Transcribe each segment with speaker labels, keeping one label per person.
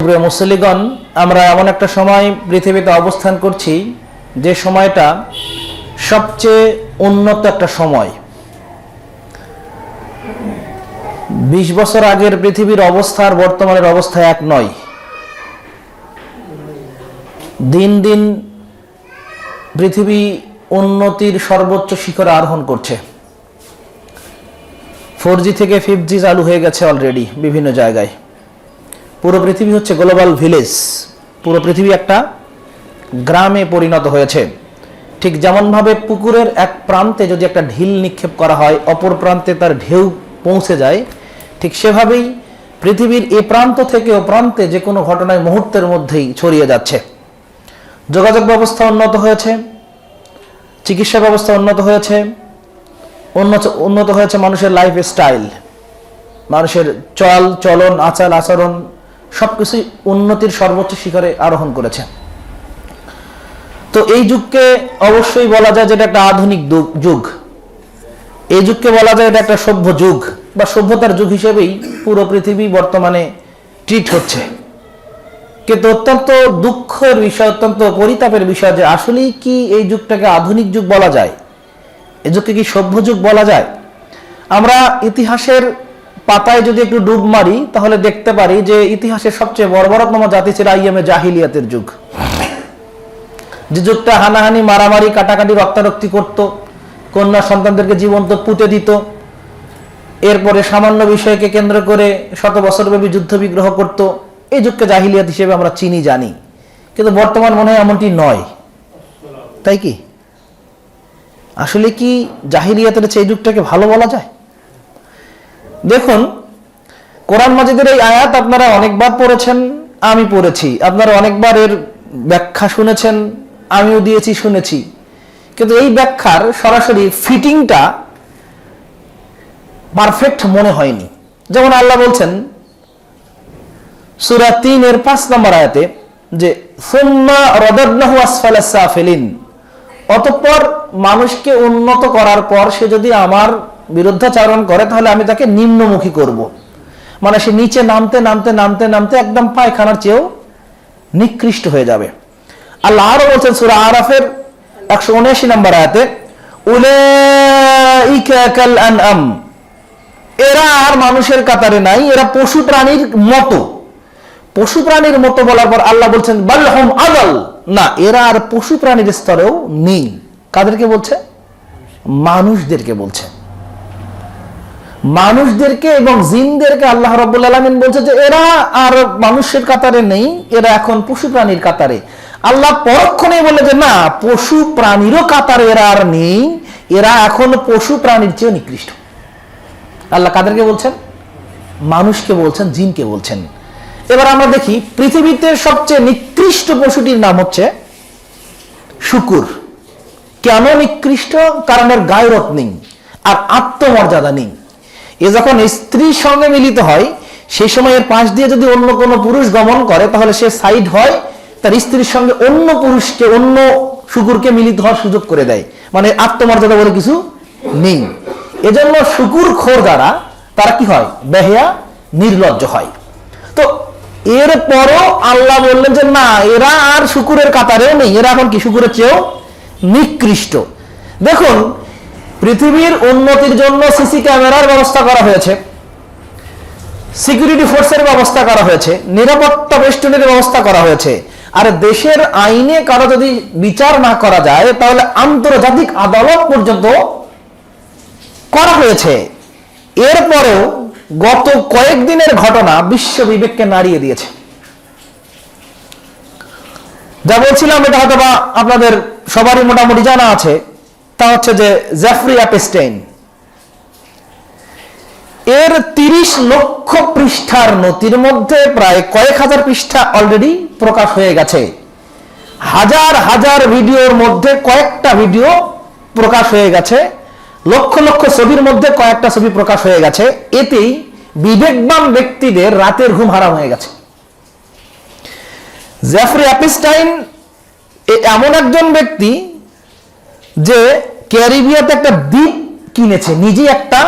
Speaker 1: প্রিয় মুসলিগণ, আমরা এমন একটা সময় পৃথিবীতে অবস্থান করছি যে সময়টা সবচেয়ে উন্নত একটা সময়। ২০ বছর আগের পৃথিবীর অবস্থা আর বর্তমানের অবস্থা এক নয়। দিন দিন পৃথিবী উন্নতির সর্বোচ্চ শিখরে আরোহণ করছে। 4G থেকে 5G চালু হয়ে গেছে অলরেডি বিভিন্ন জায়গায়। পুরো পৃথিবী হচ্ছে গ্লোবাল ভিলেজ। পুরো পৃথিবী একটা গ্রামে পরিণত হয়েছে। ঠিক যেমনভাবে পুকুরের এক প্রান্তে যদি একটা ঢিল নিক্ষেপ করা হয়, অপর প্রান্তে তার ঢেউ পৌঁছে যায়, ঠিক সেভাবেই পৃথিবীর এ প্রান্ত থেকে ও প্রান্তে যে কোনো ঘটনায় মুহূর্তের মধ্যেই ছড়িয়ে যাচ্ছে। যোগাযোগ ব্যবস্থা উন্নত হয়েছে, চিকিৎসা ব্যবস্থা উন্নত হয়েছে, উন্নত হয়েছে মানুষের লাইফ স্টাইল, মানুষের চল চলন, আচার আচরণ সবকিছুই উন্নতির সর্বোচ্চ শিখরে আরোহণ করেছে। তো এই যুগকে অবশ্যই বলা যায় যেটা একটা আধুনিক যুগ। এই যুগকে বলা যায় এটা একটা সভ্য যুগ বা সভ্যতার যুগ হিসেবেই পুরো পৃথিবী বর্তমানে ট্রিট হচ্ছে। কিন্তু অত্যন্ত দুঃখের বিষয়, অত্যন্ত পরিতাপের বিষয় যে আসলেই কি এই যুগটাকে আধুনিক যুগ বলা যায়? এই যুগকে কি সভ্য যুগ বলা যায়? আমরা ইতিহাসের পাতায় যদি একটু ডুব মারি তাহলে দেখতে পারি যে ইতিহাসের সবচেয়ে বর্বরতম জাতি ছিল আইয়ামে জাহিলিয়াতের যুগ। যে যুগটা হানাহানি, মারামারি, কাটাকাটি, রক্তারক্তি করত, কন্যা সন্তানদেরকে জীবন্ত পুঁতে দিত, এরপরে সামান্য বিষয়কে কেন্দ্র করে শত বছরব্যাপী যুদ্ধ বিগ্রহ করত। এই যুগকে জাহিলিয়াত হিসেবে আমরা চিনি, জানি। কিন্তু বর্তমান মনে হয় এমনটি নয়, তাই কি? আসলে কি জাহিলিয়াতের চেয়ে এই যুগটাকে ভালো বলা যায়? দেখুন, কোরআন মাজিদের এই আয়াত আপনারা অনেকবার পড়েছেন, আমি পড়েছি, আপনারা অনেকবার এর ব্যাখ্যা শুনেছেন, আমিও দিয়েছি, শুনেছি। কিন্তু এই ব্যাখ্যার সরাসরি ফিটিংটা পারফেক্ট মনে হয়নি। যেমন আল্লাহ বলছেন সূরা ৩ এর ৫ নম্বর আয়াতে যে সুম্মা রাদাদনাহু আসফালা সাফিলিন, অতঃপর মানুষকে উন্নত করার পর সে যদি আমার বিরুদ্ধাচরণ করে তাহলে আমি তাকে নিম্নমুখী করব। মানে সে নিচে নামতে নামতে নামতে নামতে একদম পায়খানার চেয়েও নিকৃষ্ট হয়ে যাবে। আল্লাহ আরো বলছেন সূরা আরাফের ১৭৯ নম্বর আয়াতে উলাইকা কাল আনআম, এরা আর মানুষের কাতারে নাই, এরা পশু প্রাণীর মতো। পশু প্রাণীর মতো বলার পর আল্লাহ বলছেন বাল হুম আদাল, না, এরা আর পশু প্রাণীর স্তরেও নেই। কাদেরকে বলছে? মানুষদেরকে বলছে। মানুষদেরকে এবং জিনদেরকে আল্লাহ রাব্বুল আলামিন বলছে যে এরা আর মানুষের কাতারে নেই, এরা এখন পশু প্রাণীর কাতারে। আল্লাহ পরক্ষণে বলে যে না, পশু প্রাণীরও কাতারে এরা আর নেই, এরা এখন পশু প্রাণীর চেয়ে নিকৃষ্ট। আল্লাহ কাদেরকে বলছেন? মানুষকে বলছেন, জিনকে বলছেন। এবার আমরা দেখি পৃথিবীতে সবচেয়ে নিকৃষ্ট পশুটির নাম হচ্ছে শূকর। কেন নিকৃষ্ট? কারণ এর গায়রত নেই আর আত্মমর্যাদা নেই। এ যখন স্ত্রীর সঙ্গে মিলিত হয় সেই সময় এর পাশ দিয়ে যদি অন্য কোনো পুরুষ গমন করে তাহলে সে সাইড হয়, তার স্ত্রীর সঙ্গে অন্য পুরুষকে, অন্য শূকরকে মিলিত হওয়ার সুযোগ করে দেয়। মানে আত্মমর্যাদা বলে কিছু নেই। এজন্য শূকর খোর যারা, তারা কি হয়? বেহেয়া, নির্লজ্জ হয়। তো এরপরও আল্লাহ বললেন যে না, এরা আর শূকরের কাতারেও নেই, এরা এখন কি শূকরের চেয়েও নিকৃষ্ট। দেখুন, পৃথিবীর উন্নতির জন্য সিসি ক্যামেরার ব্যবস্থা করা হয়েছে, সিকিউরিটি ফোর্সের ব্যবস্থা করা হয়েছে, নিরাপত্তা বেষ্টনীর ব্যবস্থা করা হয়েছে। আর দেশের আইনে কারো যদি বিচার না করা যায় তাহলে আন্তর্জাতিক আদালত পর্যন্ত করা হয়েছে। এরপরেও গত কয়েকদিনের ঘটনা বিশ্ব বিবেককে নাড়িয়ে দিয়েছে। যা বলছিলাম এটা হয়তো বা আপনাদের সবারই মোটামুটি জানা আছে, তা হচ্ছে যে জেফ্রি অ্যাপস্টাইন, এর ৩০ লক্ষ পৃষ্ঠার নথির মধ্যে প্রায় কয়েক হাজার পৃষ্ঠা অলরেডি প্রকাশ হয়ে গেছে। হাজার হাজার ভিডিওর মধ্যে কয়েকটা ভিডিও প্রকাশ হয়ে গেছে, লক্ষ লক্ষ ছবির মধ্যে কয়েকটা ছবি প্রকাশ হয়ে গেছে। এতেই বিবেকবান ব্যক্তিদের রাতের ঘুম হারাম হয়ে গেছে। জেফ্রি অ্যাপস্টাইন এমন একজন ব্যক্তি যে ক্যারিবিয়াতে একটা দ্বীপ কিনেছে, নিজে একটা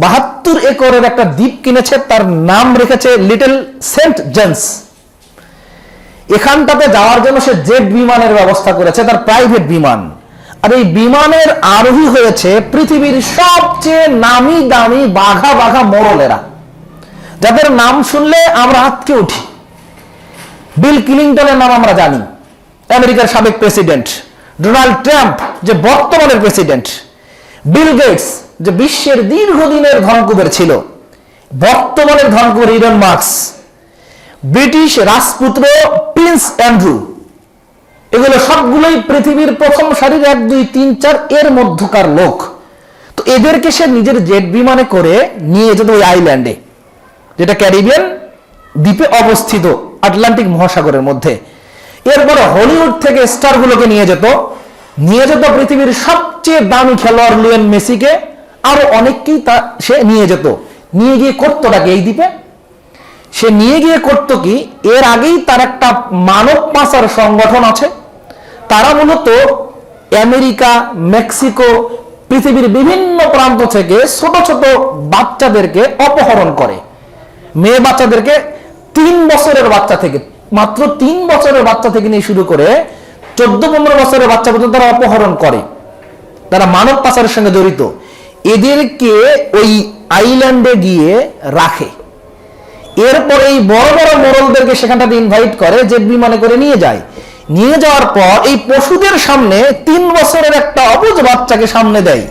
Speaker 1: 72 একরের একটা দ্বীপ কিনেছে, তার নাম রেখেছে লিটল সেন্ট জেমস। এখানটাতে যাওয়ার জন্য সে জেট বিমানের ব্যবস্থা করেছে, তার প্রাইভেট বিমান। আর এই বিমানের আরোহী হয়েছে পৃথিবীর সবচেয়ে নামি দামি বাঘা বাঘা মোড়লেরা, যাদের নাম শুনলে আমরা আঁতকে উঠি। বিল ক্লিনটনের নাম আমরা জানি, আমেরিকার সাবেক প্রেসিডেন্ট, ডোনাল্ড ট্রাম্প যে বর্তমানের প্রেসিডেন্ট, বিল গেটস যে বিশ্বের দীর্ঘদিনের ধনকুবের ছিল, বর্তমানের ধনকুবের ইলন মাস্ক, ব্রিটিশ রাজপুত্র প্রিন্স অ্যান্ড্রু, এগুলো সবগুলোই পৃথিবীর প্রথম সারির 1, 2, 3, 4 এর মধ্যকার লোক। তো এদেরকে সে নিজের জেট বিমানে করে নিয়ে যেত ওই আইল্যান্ডে, যেটা ক্যারিবিয়ান দ্বীপে অবস্থিত আটলান্টিক মহাসাগরের মধ্যে। এরপরে হলিউড থেকে স্টারগুলোকে নিয়ে যেত পৃথিবীর সবচেয়ে দামি খেলোয়াড় লিওনেল মেসিকে, আরো অনেককেই সে নিয়ে যেত। নিয়ে গিয়ে করতোটাকে এই দ্বীপে সে নিয়ে গিয়ে করতো কি, এর আগেই তার একটা মানব পাচার সংগঠন আছে। তারা মূলত আমেরিকা, মেক্সিকো, পৃথিবীর বিভিন্ন প্রান্ত থেকে ছোট ছোট বাচ্চাদেরকে অপহরণ করে। মেয়ে বাচ্চাদেরকে 3 বছরের বাচ্চা থেকে, মাত্র 3 বছরের বাচ্চা থেকে নিয়ে শুরু করে 14-15 বছরের বাচ্চা পর্যন্ত তারা অপহরণ করে। তারা মানব পাচারের সঙ্গে জড়িত। এদেরকে ওই আইল্যান্ডে গিয়ে রাখে। এরপর এই বড় বড় মোড়লদেরকে সেখানটাতে ইনভাইট করে, জেট বিমানে করে নিয়ে যায়। নিয়ে যাওয়ার পর এই পশুদের সামনে 3 বছরের একটা অবুঝ বাচ্চাকে সামনে দেয়।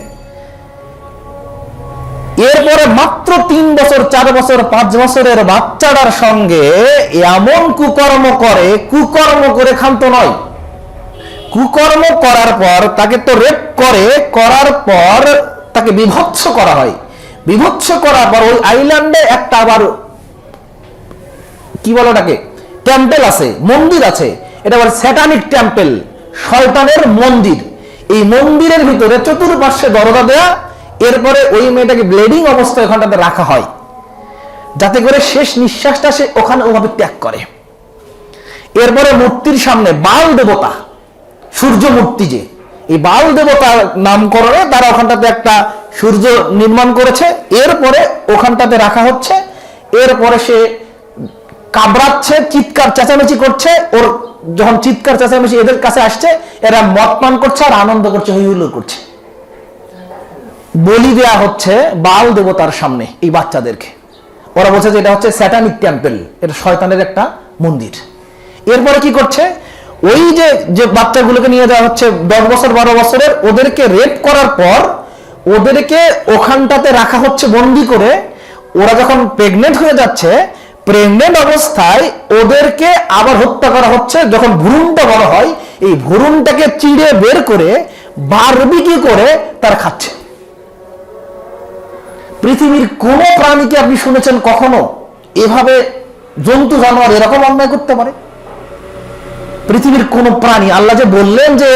Speaker 1: এরপরে মাত্র 3 বছর, 4 বছর, 5 বছরের বাচ্চাটার সঙ্গে এমন কুকর্ম করে ক্ষান্ত নয়। কুকর্ম করার পর তাকে তো রেপ করার পর তাকে বিভৎস করা হয়। বিভৎস করার পর ওই আইল্যান্ডে একটা আবার কি বলে ওটাকে, টেম্পল আছে, মন্দির আছে। এটা আবার স্যাটানিক টেম্পল, শয়তানের মন্দির। এই মন্দিরের ভিতরে চতুর্পার্শ্বে দরজা দেয়া। এরপরে ওই মেয়েটাকে ব্লিডিং অবস্থায় ওখানটাতে রাখা হয়, যাতে করে শেষ নিঃশ্বাসটা সে ওখানে ওভাবে ত্যাগ করে। এরপরে মূর্তির সামনে বাল দেবতা, সূর্য মূর্তি, যে এই বাল দেবতার নামকরণে তারা ওখানটাতে একটা সূর্য নির্মাণ করেছে। এরপরে ওখানটাতে রাখা হচ্ছে। এরপরে সে কাবড়াচ্ছে, চিৎকার চেঁচামেচি করছে। ওর যখন চিৎকার চেঁচামেচি এদের কাছে আসছে, এরা মদ পান করছে আর আনন্দ করছে, হই হুল্লোড় করছে। বলি দেয়া হচ্ছে বাল দেবতার সামনে এই বাচ্চাদেরকে। ওরা বলছে যে এটা হচ্ছে স্যাটানিক টেম্পল, এটা শয়তানের একটা মন্দির। এরপরে কি করছে, ওই যে বাচ্চাগুলোকে নিয়ে যাওয়া হচ্ছে 10 বছর 12 বছরের, ওদেরকে রেপ করার পর ওদেরকে ওখানটাতে রাখা হচ্ছে বন্দি করে। ওরা যখন প্রেগনেন্ট হয়ে যাচ্ছে, প্রেগনেন্ট অবস্থায় ওদেরকে আবার হত্যা করা হচ্ছে। যখন ভ্রূণটা বড় হয়, এই ভ্রূণটাকে চিড়ে বের করে বারবিকিউ করে তারা খাচ্ছে। পৃথিবীর কোন প্রাণীকে আপনি শুনেছেন কখনো এভাবে জন্তু জানোয়ার এরকম অন্যায় করতে পারে? পৃথিবীর কোন প্রাণী, আল্লাহ যে বললেন যে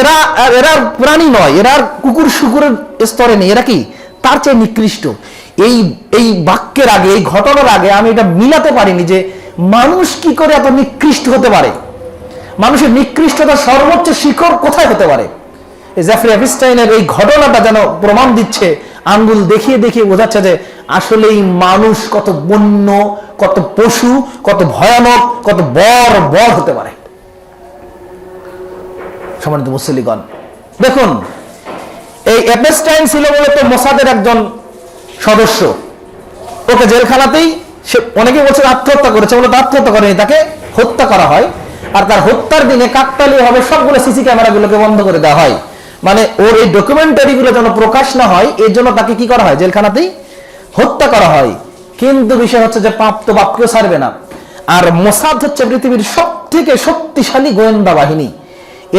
Speaker 1: এরা প্রাণী নয়, এরা কুকুর শুকুরের স্তরে নেই, এরা কি তার চেয়ে নিকৃষ্ট। এই বাক্যের আগে, এই ঘটনার আগে আমি এটা মিলাতে পারিনি যে মানুষ কি করে এত নিকৃষ্ট হতে পারে। মানুষের নিকৃষ্টতার সর্বোচ্চ শিখর কোথায় হতে পারে? জেফরি এপস্টাইনের এই ঘটনাটা যেন প্রমাণ দিচ্ছে, আঙ্গুল দেখিয়ে দেখিয়ে বোঝাচ্ছে যে আসলে এই মানুষ কত বন্য, কত পশু, কত ভয়ানক, কত বর্বর হতে পারে। সম্মানিত মুসলিগণ, দেখুন, এই এপস্টাইন ছিল মূলত মোসাদের একজন সদস্য। ওকে জেলখানাতেই, সে অনেকে বলছে আত্মহত্যা করেছে, মূলত আত্মহত্যা করেনি, তাকে হত্যা করা হয়। আর তার হত্যার দিনে কাকতালীয় ভাবে সবগুলো সিসি ক্যামেরাগুলোকে বন্ধ করে দেওয়া হয়। মানে ওর এই ডকুমেন্টারিগুলো যেন প্রকাশ না হয়, এর জন্য তাকে কি করা হয়, জেলখানাতেই হত্যা করা হয়। কিন্তু বিষয় হচ্ছে যে পাপ তো বাপকেও ছাড়বে না। আর মোসাদ হচ্ছে পৃথিবীর সব থেকে শক্তিশালী গোয়েন্দা বাহিনী।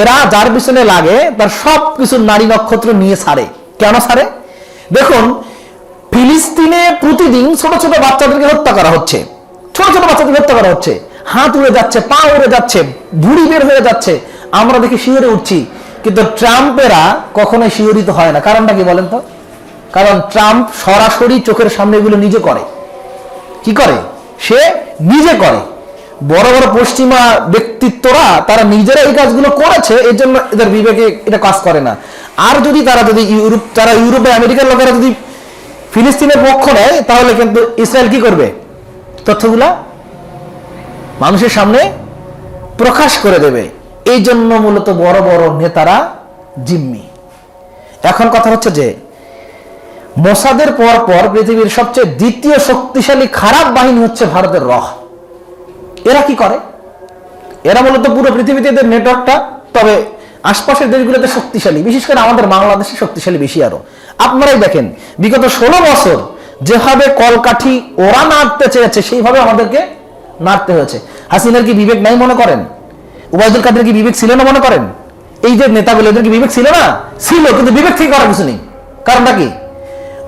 Speaker 1: এরা যার পিছনে লাগে তার সবকিছু নারী নক্ষত্র নিয়ে ছাড়ে। কেন ছাড়ে? দেখুন, ফিলিস্তিনে প্রতিদিন ছোট ছোট বাচ্চাদেরকে হত্যা করা হচ্ছে, ছোট ছোট বাচ্চাদেরকে হত্যা করা হচ্ছে। হাত উড়ে যাচ্ছে, পা উড়ে যাচ্ছে, ভুঁড়ি বের হয়ে যাচ্ছে, আমরা দেখি শিহরে উঠছি। কিন্তু ট্রাম্পেরা কখনোই শিহরিত হয় না। কারণটা কি বলেন তো? কারণ ট্রাম্প সরাসরি চোখের সামনে এগুলো নিজে করে। কি করে? সে নিজে করে। বড় বড় পশ্চিমা ব্যক্তিত্বরা তারা নিজেরা এই কাজগুলো করেছে, এর জন্য এদের বিবেকে এটা কাজ করে না। আর যদি ইউরোপে আমেরিকার লোকেরা যদি ফিলিস্তিনের পক্ষ নেয়, তাহলে কিন্তু ইসরায়েল কি করবে? তথ্যগুলা মানুষের সামনে প্রকাশ করে দেবে, এই জন্য মূলত বড় বড় নেতারা জিম্মি। এখন কথা হচ্ছে যে মোসাদের পর পর পৃথিবীর সবচেয়ে দ্বিতীয় শক্তিশালী খারাপ বাহিনী হচ্ছে ভারতের রহ। এরা কি করে? এরা মূলত পুরো পৃথিবীতে এদের নেটওয়ার্কটা, তবে আশপাশের দেশগুলোতে শক্তিশালী, বিশেষ করে আমাদের বাংলাদেশে শক্তিশালী বেশি। আরো আপনারাই দেখেন বিগত 16 বছর যেভাবে কলকাঠি ওরা নাড়তে চেয়েছে সেইভাবে আমাদেরকে নাড়তে হয়েছে। হাসিনার কি বিবেক নাই মনে করেন? ওবায়দুল কাদের কি বিবেক ছিল না মনে করেন? এই যে নেতাগুলো, এদের কি বিবেক ছিল না? ছিল, কিন্তু বিবেক থেকে করার কিছু নেই। কারণটা কি?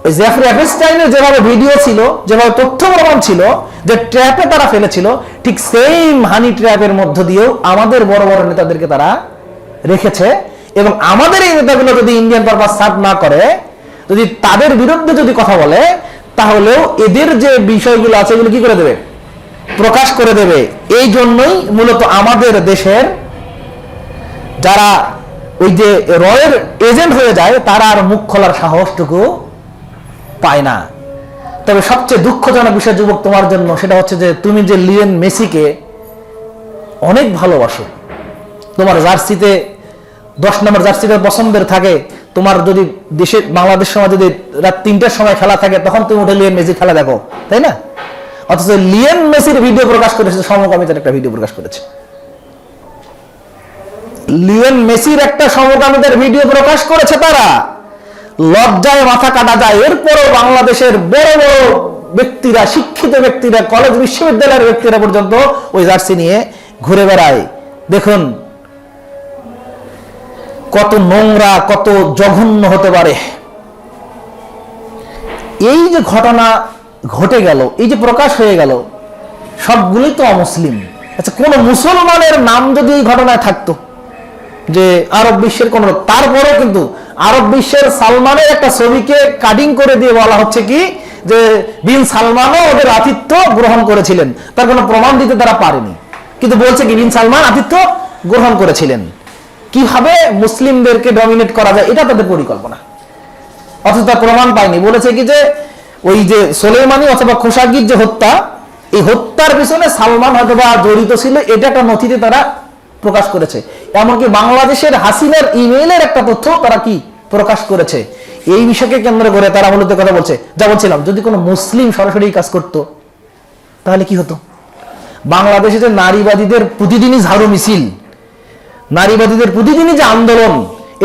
Speaker 1: ওই জেফরি এপস্টাইনের যেভাবে ভিডিও ছিল, যেভাবে তথ্য প্রমাণ ছিল, যে ট্র্যাপে তারা ফেলেছিল, ঠিক সেম হানি ট্র্যাপের মধ্য দিয়েও আমাদের বড় বড় নেতাদেরকে তারা রেখেছে। এবং আমাদের এই নেতাগুলো যদি ইন্ডিয়ান পারপাস সার্ভ না করে, যদি তাদের বিরুদ্ধে যদি কথা বলে, তাহলেও এদের যে বিষয়গুলো আছে এগুলো কি করে দেবে? প্রকাশ করে দেবে। এই জন্যই মূলত আমাদের দেশের যারা ওই যে রয়ের এজেন্ট হয়ে যায়, তারা আর মুখ খোলার সাহসটুকু পায় না। তবে সবচেয়ে দুঃখজনক বিষয় যুবক তোমার জন্য, সেটা হচ্ছে যে তুমি যে লিওনেল মেসিকে অনেক ভালোবাসো, তোমার জার্সিতে 10 নম্বর জার্সিটা পছন্দের থাকে, তোমার যদি দেশে বাংলাদেশ সময় যদি রাত 3টার সময় খেলা থাকে, তখন তুমি উঠে লিওনেল মেসি খেলা দেখো, তাই না? অথচ লিওনেল মেসির ভিডিও প্রকাশ করেছে, সমকামিতার একটা ভিডিও প্রকাশ করেছে। লিওনেল মেসির একটা সমকামিতার ভিডিও প্রকাশ করেছে তারা, লজ্জায় মাথা কাটা যায়। এরপরও বাংলাদেশের বড় বড় ব্যক্তিরা, শিক্ষিত ব্যক্তিরা, কলেজ বিশ্ববিদ্যালয়ের ব্যক্তিরা পর্যন্ত ওই জার্সি নিয়ে ঘুরে বেড়ায়। দেখুন কত নোংরা, কত জঘন্য হতে পারে। এই যে ঘটনা ঘটে গেল, এই যে প্রকাশ হয়ে গেল, সবগুলোই তো অমুসলিম। আচ্ছা, কোন মুসলমানের নাম যদি এই ঘটনায় থাকতো, যে আরব বিশ্বের কোন, তারপরেও কিন্তু আরব বিশ্বের সালমানের একটা ছবিকে কাটিং করে দিয়ে বলা হচ্ছে কি যে বিন সালমানও ওদের আতিথ্য গ্রহণ করেছিলেন। তার কোনো প্রমাণ দিতে তারা পারেনি, কিন্তু বলছে কি বিন সালমান আতিথ্য গ্রহণ করেছিলেন। কিভাবে মুসলিমদেরকে ডমিনেট করা যায় এটা তাদের পরিকল্পনা, অথচ তার প্রমাণ পায়নি। বলেছে কি যে ওই যে সোলেমানি অথবা খোশাগির যে হত্যা, এই হত্যার পিছনে সালমান হয়তো বা জড়িত ছিল, এটা একটা নথিতে তারা প্রকাশ করেছে। এমনকি বাংলাদেশের হাসিনার ইমেইলের একটা তথ্য তারা কি প্রকাশ করেছে। এই বিষয়কে কেন্দ্র করে তারা মূলত কথা বলছে। যা বলছিলাম, যদি কোনো মুসলিম সরাসরি কাজ করত তাহলে কি হতো? বাংলাদেশে যে নারীবাদীদের প্রতিদিনই ঝাড়ু মিছিল, নারীবাদীদের প্রতিদিনই যে আন্দোলন,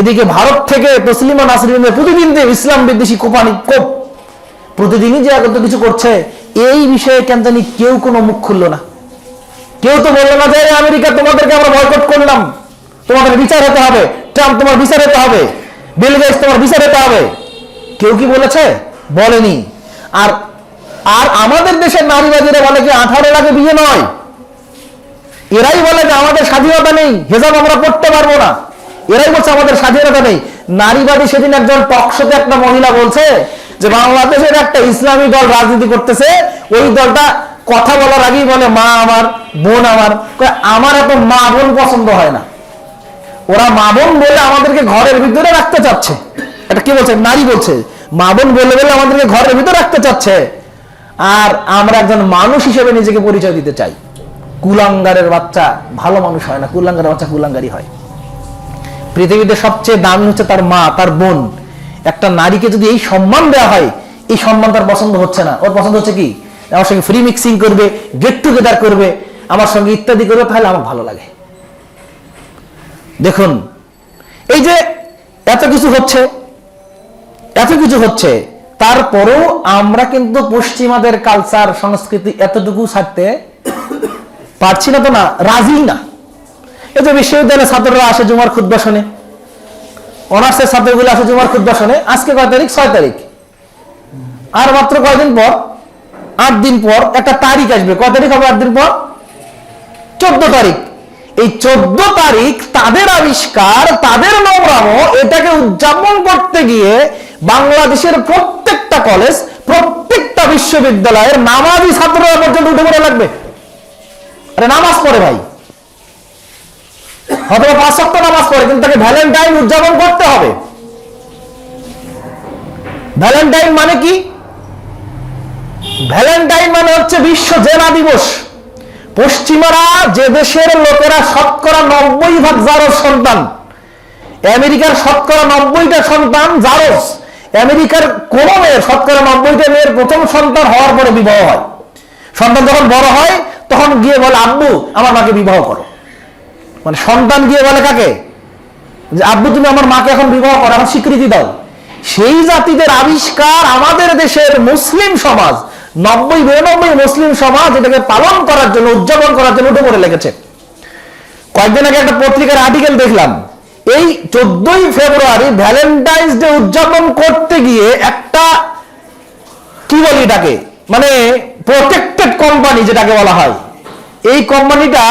Speaker 1: এদিকে ভারত থেকে তসলিমা নাসরিনের প্রতিদিন যে ইসলাম বিদ্বেষী কোপানি কোপ, প্রতিদিনই যে এত কিছু করছে, এই বিষয়ে কেন জানি কেউ কোনো মুখ খুললো না। কেউ তো বললো না যে আমেরিকা তোমাদেরকে আমরা বয়কট করলাম, তোমাদের বিচার হতে হবে, ট্রাম্প তোমার বিচার হতে হবে, বিল গেটস তোমার বিচার হতে হবে। কেউ কি বলেছে? বলেনি। আর আর আমাদের দেশের নারীবাদীরা বলে কি 18 লাগে বিয়ে নয়। এরাই বলে যে আমাদের স্বাধীনতা নেই, হেজাব আমরা পড়তে পারবো না। এরাই বলছে আমাদের স্বাধীনতা নেই। নারীবাদী সেদিন একজন টকশোতে একটা মহিলা বলছে যে বাংলাদেশের একটা ইসলামী দল রাজনীতি করতেছে, ওই দলটা কথা বলার আগেই বলে মা আমার, বোন আমার। আমার এত মা বোন পছন্দ হয় না, ওরা মা বোন বলে আমাদেরকে ঘরের ভিতরে রাখতে চাচ্ছে। এটা কি বলছে? নারী বলছে মা বোন বলে বলে আমাদেরকে ঘরের ভিতরে রাখতে চাচ্ছে, আর আমরা একজন মানুষ হিসেবে নিজেকে পরিচয় দিতে চাই। কুলাঙ্গারের বাচ্চা ভালো মানুষ হয় না, কুলাঙ্গারের বাচ্চা কুলাঙ্গারই হয়। পৃথিবীতে সবচেয়ে দামি হচ্ছে তার মা, তার বোন। একটা নারীকে যদি এই সম্মান দেওয়া হয়, এই সম্মান তার পছন্দ হচ্ছে না। ওর পছন্দ হচ্ছে কি আমার সঙ্গে ফ্রি মিক্সিং করবে, গেট টুগেদার করবে, আমার সঙ্গে ইত্যাদি করবে, তাহলে আমার ভালো লাগে। দেখুন এই যে এত কিছু হচ্ছে, এত কিছু হচ্ছে, তারপরেও আমরা কিন্তু পশ্চিমাদের কালচার সংস্কৃতি এতটুকু ছাড়তে পারছি না, তো না রাজি না। এই যে বিশ্ববিদ্যালয়ের ছাত্ররা আসে জুমার খুতবা শুনে, অনার্সের ছাত্রগুলো আসে জুমার খুতবা শুনে। আজকে কয় তারিখ? 6 তারিখ। আর মাত্র কয়দিন পর, 8 দিন পর একটা তারিখ আসবে। কয় তারিখ হবে 8 দিন পর? 14 তারিখ। এই 14 তারিখ তাদের আবিষ্কার, তাদের নোংরামো, এটাকে উদযাপন করতে গিয়ে বাংলাদেশের প্রত্যেকটা কলেজ, প্রত্যেকটা বিশ্ববিদ্যালয়ের নামাজি ছাত্ররা পর্যন্ত উঠে পড়ে লাগবে। আরে নামাজ পড়ে ভাই, হয়তো 5 সপ্তাহ নামাজ পড়ে, কিন্তু তাকে ভ্যালেন্টাইন উদযাপন করতে হবে। ভ্যালেন্টাইন মানে কি? ভ্যালেন্টাইন মানে হচ্ছে বিশ্ব জেনা দিবস। পশ্চিমারা যে দেশের লোকেরা শতকরা 90% জারজ সন্তান, আমেরিকার শতকরা 90টা সন্তান জারজ, আমেরিকার কোন মেয়ের শতকরা 90টা মেয়ের প্রথম সন্তান হওয়ার পরে বিবাহ হয়। সন্তান যখন বড় হয় তখন গিয়ে বলে আব্বু আমার মাকে বিবাহ করো। মানে সন্তান গিয়ে বলে কাকে, যে আব্বু তুমি আমার মাকে এখন বিবাহ করো, এখন স্বীকৃতি দাও। সেই জাতিদের আবিষ্কার আমাদের দেশের মুসলিম সমাজ, 90-92 মুসলিম সমাজ এটাকে পালন করার জন্য, উদযাপন করার জন্য উঠে পড়ে লেগেছে। কয়েকদিন আগে একটা পত্রিকার আর্টিকেল দেখলাম, এই 14ই ফেব্রুয়ারি ভ্যালেন্টাইন্স ডে উদযাপন করতে গিয়ে একটা কি বলি এটাকে, মানে প্রোটেক্টেড কোম্পানি যেটাকে বলা হয়, এই কোম্পানিটা